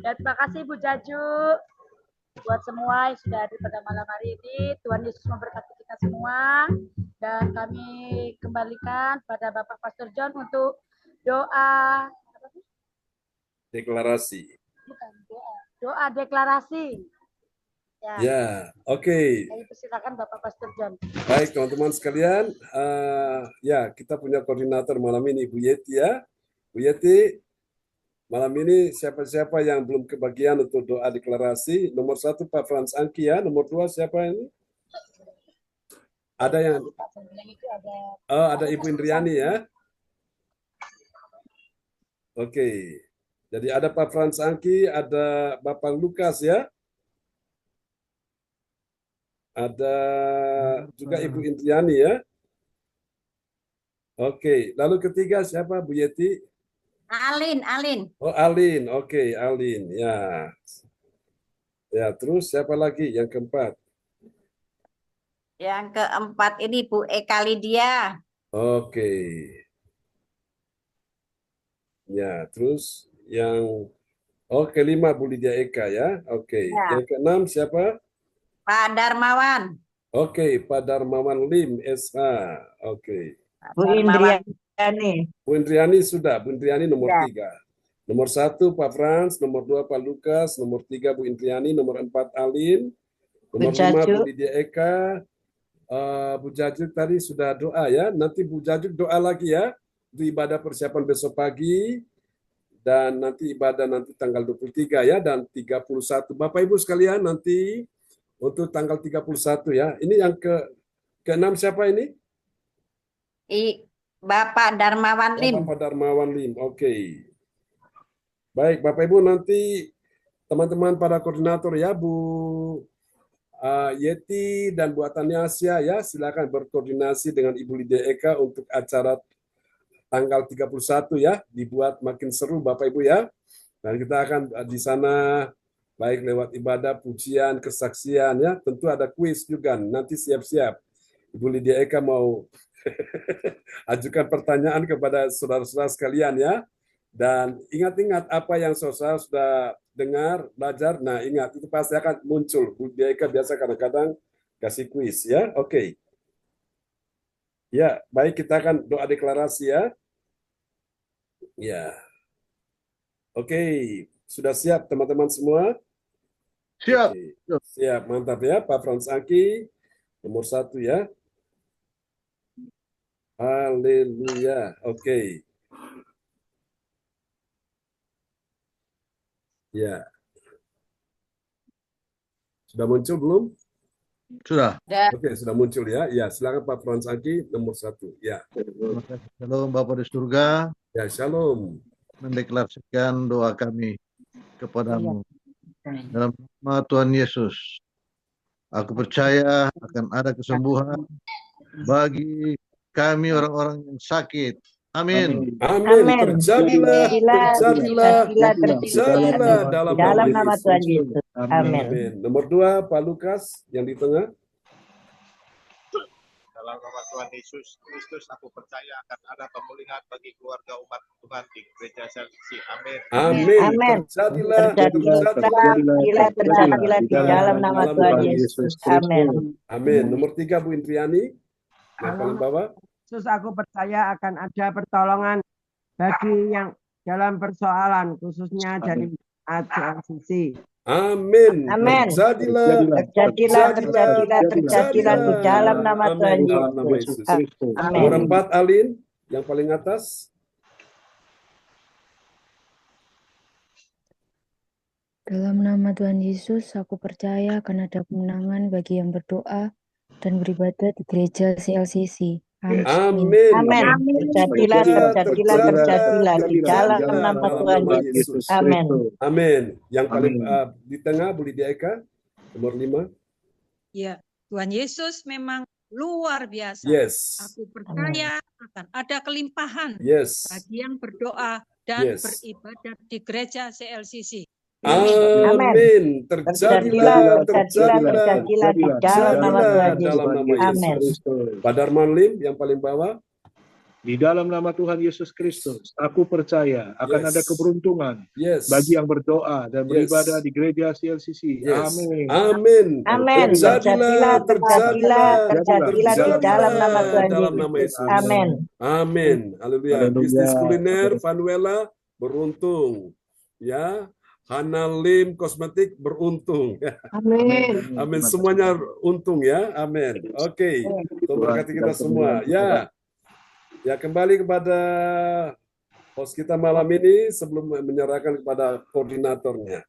Ya, terima kasih Bu Jaju buat semua yang sudah hadir pada malam hari ini. Tuhan Yesus memberkati kita semua, dan kami kembalikan pada Bapak Pastor John untuk doa deklarasi. Bukan doa deklarasi. Ya, oke. Saya persilakan Bapak Pastor John. Baik teman-teman sekalian, ya kita punya koordinator malam ini Bu Yeti ya. Bu Yeti, Malam ini siapa-siapa yang belum kebagian untuk doa deklarasi? Nomor 1 Pak Frans Angki ya. Nomor 2 siapa ini? Ada yang ada Ibu Indriani ya. Oke. Jadi ada Pak Frans Angki, ada Bapak Lukas ya. Ada juga Ibu Indriani ya. Oke. Lalu ketiga siapa Bu Yeti? Alin. Oh, Alin. Oke, Alin. Ya. Ya, terus siapa lagi yang keempat? Yang keempat ini Bu Eka Lydia. Oke. Ya, terus yang kelima Bu Lydia Eka ya. Oke. Ya. Yang keenam siapa? Pak Darmawan. Oke, Pak Darmawan Lim SH. Oke. Bu Indriani. Bu Indriani sudah. Bu Indriani nomor Ya. 3. Nomor 1 Pak Frans, nomor 2 Pak Lukas, nomor 3 Bu Indriani, nomor 4 Alin, nomor 5 Bu Lydia Eka. Bu Jajuk tadi sudah doa ya. Nanti Bu Jajuk doa lagi ya. Itu ibadah persiapan besok pagi. Dan nanti ibadah nanti tanggal 23 ya. Dan 31. Bapak Ibu sekalian nanti untuk tanggal 31 ya. Ini yang ke-6 siapa ini? Bapak Darmawan Lim. Bapak Darmawan Lim. Oke. Baik, Bapak Ibu nanti teman-teman para koordinator ya, Bu Yeti dan Bu Ataniasia ya, silakan berkoordinasi dengan Ibu Lydia Eka untuk acara tanggal 31 ya, dibuat makin seru Bapak Ibu ya. Dan kita akan di sana baik lewat ibadah, pujian, kesaksian ya, tentu ada kuis juga. Nanti siap-siap. Ibu Lydia Eka mau ajukan pertanyaan kepada saudara-saudara sekalian ya. Dan ingat-ingat apa yang saudara sudah dengar, belajar. Nah, ingat itu pasti akan muncul. Bu Lydia Eka biasa kadang-kadang kasih kuis ya. Oke. Ya, baik kita akan doa deklarasi ya. Ya. Oke, sudah siap teman-teman semua? Siap. Oke. Siap, mantap ya. Pak Frans Angki nomor 1 ya. Haleluya. Oke. Ya. Sudah muncul belum? Sudah. Oke, sudah muncul ya. Ya, silakan Pak Frans Angki nomor 1. Ya. Terima kasih. Shalom Bapak di surga. Ya, shalom. Mendeklarasikan doa kami kepadamu. Dalam nama Tuhan Yesus, aku percaya akan ada kesembuhan bagi kami orang-orang yang sakit. Amin. Amin. Terjadilah dalam nama Tuhan Yesus. Amin. Nomor 2, Pak Lukas yang di tengah. Dalam nama Tuhan Yesus Kristus, aku percaya akan ada pemulihan bagi keluarga umat Tuhan di gereja CLCC. Amin. Amin. Terjadilah di dalam nama Tuhan Yesus. Amin. Amin. Nomor 3, Bu Indriani. Yang paling bawah. Yesus, aku percaya akan ada pertolongan bagi yang dalam persoalan, khususnya dari CLCC. Amin. Terjadilah di dalam nama Tuhan Yesus. Nomor 4, Alin, yang paling atas. Dalam nama Tuhan Yesus, aku percaya akan ada kemenangan bagi yang berdoa dan beribadah di gereja CLCC. Amin. Terjadilah di dalam nama Tuhan Yesus. Amin. Amin. Yang paling di tengah, Bu Lydia Eka, nomor 5. Ya, Tuhan Yesus memang luar biasa. Yes. Aku percaya akan ada kelimpahan bagi yang berdoa dan beribadah di gereja CLCC. Amin. Terjadilah di dalam nama Tuhan Yesus. Pak Darman Lim yang paling bawah. Di dalam nama Tuhan Yesus Kristus, aku percaya akan ada keberuntungan bagi yang berdoa dan beribadah di gereja CLCC. Amin. Amin. Terjadilah di dalam nama Tuhan Yesus. Amin. Amin. Haleluya. Bisnis kuliner Vanuela beruntung. Ya. Hana Lim Kosmetik beruntung. Amin. Amin. Semuanya untung ya. Amin. Oke. Tuhan berkati kita semua. Ya. Ya, kembali kepada host kita malam ini sebelum menyerahkan kepada koordinatornya.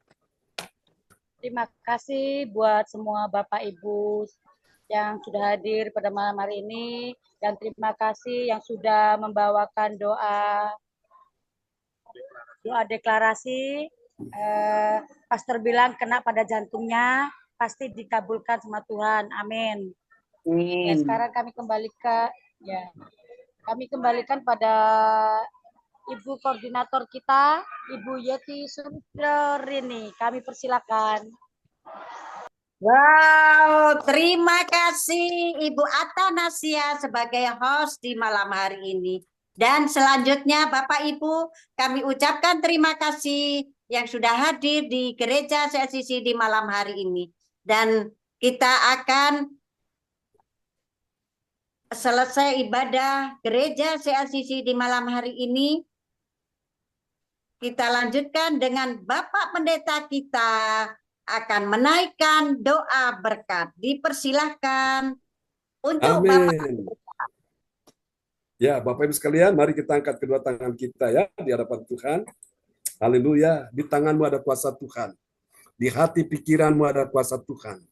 Terima kasih buat semua Bapak Ibu yang sudah hadir pada malam hari ini, dan terima kasih yang sudah membawakan doa deklarasi. Pastor bilang kena pada jantungnya, pasti dikabulkan sama Tuhan. Amin. Ya, sekarang kami kembalikan pada Ibu Koordinator kita, Ibu Yeti Sundrini. Kami persilakan. Wow, terima kasih Ibu Atanasia sebagai host di malam hari ini. Dan selanjutnya Bapak Ibu, kami ucapkan terima kasih yang sudah hadir di Gereja CLCC di malam hari ini. Dan kita akan selesai ibadah Gereja CLCC di malam hari ini. Kita lanjutkan dengan Bapak Pendeta kita akan menaikkan doa berkat. Dipersilahkan untuk Bapak Pendeta. Ya, Bapak Ibu sekalian, mari kita angkat kedua tangan kita ya di hadapan Tuhan. Haleluya, di tanganmu ada kuasa Tuhan. Di hati pikiranmu ada kuasa Tuhan.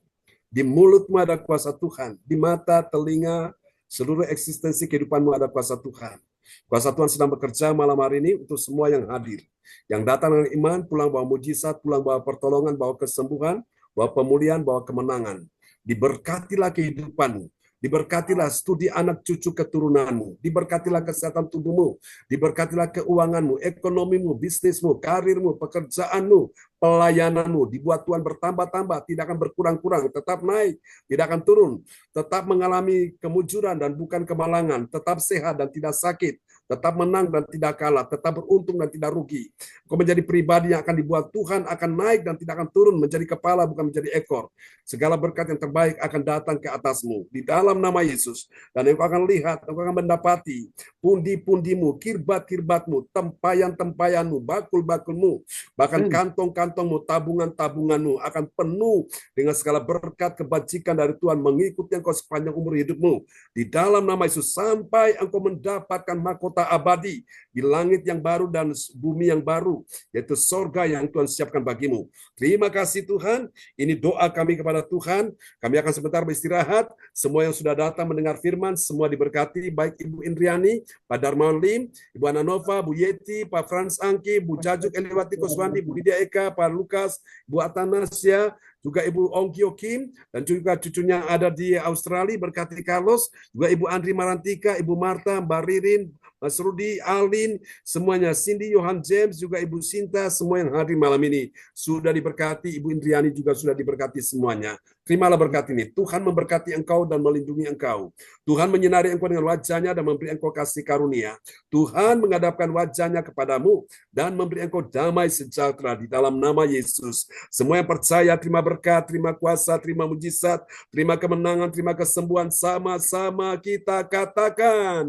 Di mulutmu ada kuasa Tuhan. Di mata, telinga, seluruh eksistensi kehidupanmu ada kuasa Tuhan. Kuasa Tuhan sedang bekerja malam hari ini untuk semua yang hadir. Yang datang dengan iman, pulang bawa mujizat, pulang bawa pertolongan, bawa kesembuhan, bawa pemulihan, bawa kemenangan. Diberkatilah kehidupanmu. Diberkatilah studi anak cucu keturunanmu. Diberkatilah kesehatan tubuhmu. Diberkatilah keuanganmu, ekonomimu, bisnismu, karirmu, pekerjaanmu, pelayananmu. Dibuat Tuhan bertambah-tambah, tidak akan berkurang-kurang, tetap naik, tidak akan turun. Tetap mengalami kemujuran dan bukan kemalangan. Tetap sehat dan tidak sakit. Tetap menang dan tidak kalah, tetap beruntung dan tidak rugi. Engkau menjadi pribadi yang akan dibuat Tuhan, akan naik dan tidak akan turun, menjadi kepala bukan menjadi ekor. Segala berkat yang terbaik akan datang ke atasmu di dalam nama Yesus. Dan engkau akan lihat, engkau akan mendapati pundi-pundimu, kirbat-kirbatmu, tempayan-tempayanmu, bakul-bakulmu, bahkan kantong-kantongmu, tabungan-tabunganmu akan penuh dengan segala berkat kebajikan dari Tuhan mengikuti engkau sepanjang umur hidupmu. Di dalam nama Yesus sampai engkau mendapatkan mahkota abadi di langit yang baru dan bumi yang baru, yaitu sorga yang Tuhan siapkan bagimu. Terima kasih Tuhan. Ini doa kami kepada Tuhan. Kami akan sebentar beristirahat. Semua yang sudah datang mendengar firman, semua diberkati, baik Ibu Indriani, Pak Darmawan Lim, Ibu Ananova, Bu Yeti, Pak Frans Angki, Bu Jajuk Eliwati Koswandi, Bu Lydia Eka, Pak Lukas, Bu Atanasia, juga Ibu Ongkyo Kim, dan juga cucunya ada di Australia, berkati Carlos, juga Ibu Andri Marantika, Ibu Marta, Mbak Ririn, Mas Rudi, Alin, semuanya, Cindy, Johan James, juga Ibu Sinta, semua yang hadir malam ini sudah diberkati, Ibu Indriani juga sudah diberkati semuanya. Terimalah berkat ini. Tuhan memberkati engkau dan melindungi engkau. Tuhan menyinari engkau dengan wajahnya dan memberi engkau kasih karunia. Tuhan menghadapkan wajahnya kepadamu dan memberi engkau damai sejahtera di dalam nama Yesus. Semua yang percaya terima berkat, terima kuasa, terima mujizat, terima kemenangan, terima kesembuhan. Sama-sama kita katakan.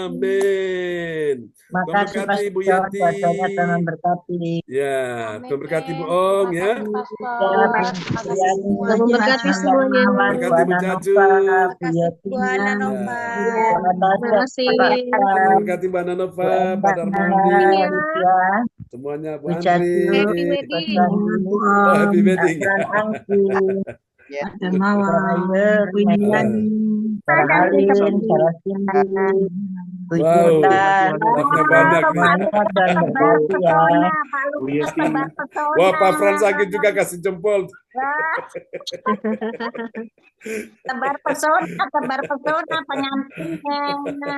Amin. Makasih Ibu Yati. Tuhan berkati. Ya, Tuhan berkati Bu Ong ya. Tuhan memberkati semuanya. Berkati Bu Jaju. Bu Ananova. Terima kasih. Berkati Bu Ananova, Pak Darmawan, semuanya, Bu Andri. Happy wedding. Oh, happy wedding. Darmawan, Bu Indriani, Sarah Halin, Sarah Cindy, Bu Juta, semangat dan berkati ya. Wah, Pak Frans Angki juga kasih jempol. Tebar pesona pengantinnya.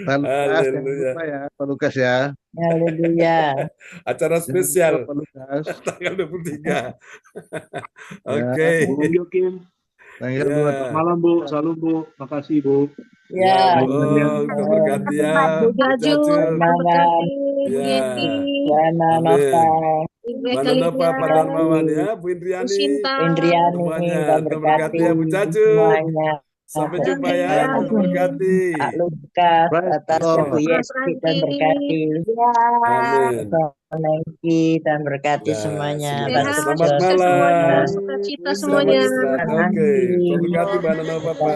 Haleluya. Ya, Pak Lukas ya. Haleluya. Acara spesial Pak Lukas. tanggal 23. Oke. Bu Yokim. Selamat malam Bu, salam Bu, makasih Bu. Ya. Berkati ya. Bu Jaju, Mana Nova, Pak Darmawan ya, Bu Indriani, semuanya, berkati ya Bu Jaju. Sampai jumpa ya, berkati. Pak Lukas, atas Bu Yeti dan berkati. Amin. Nengki dan berkati Nah, semuanya. semoga Sehat, selamat sukses malam. semuanya, sukacita Selamat semuanya. istirahat. Oke, Tuhan berkati Mbak Nana Bapak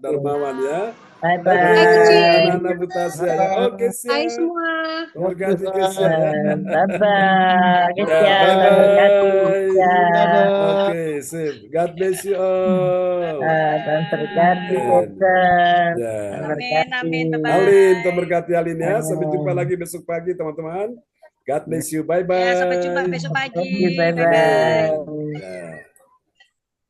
Darmawan ya. Bye Oke, Hai kucing. anak-anak Butasya ya. Oke, Hai siap. semua. Tuhan berkati Kesia ya. Bye-bye. Ya, Tuhan berkati. bye-bye. Oke, sip. God bless you all. Tuhan berkati And, Tuhan. ya. Tuhan berkati. Alin, Tuhan berkati Alin ya. Sampai jumpa Amin. lagi besok pagi teman-teman. God bless you. Bye-bye. Ya, sampai jumpa besok pagi. Bye-bye. Ya.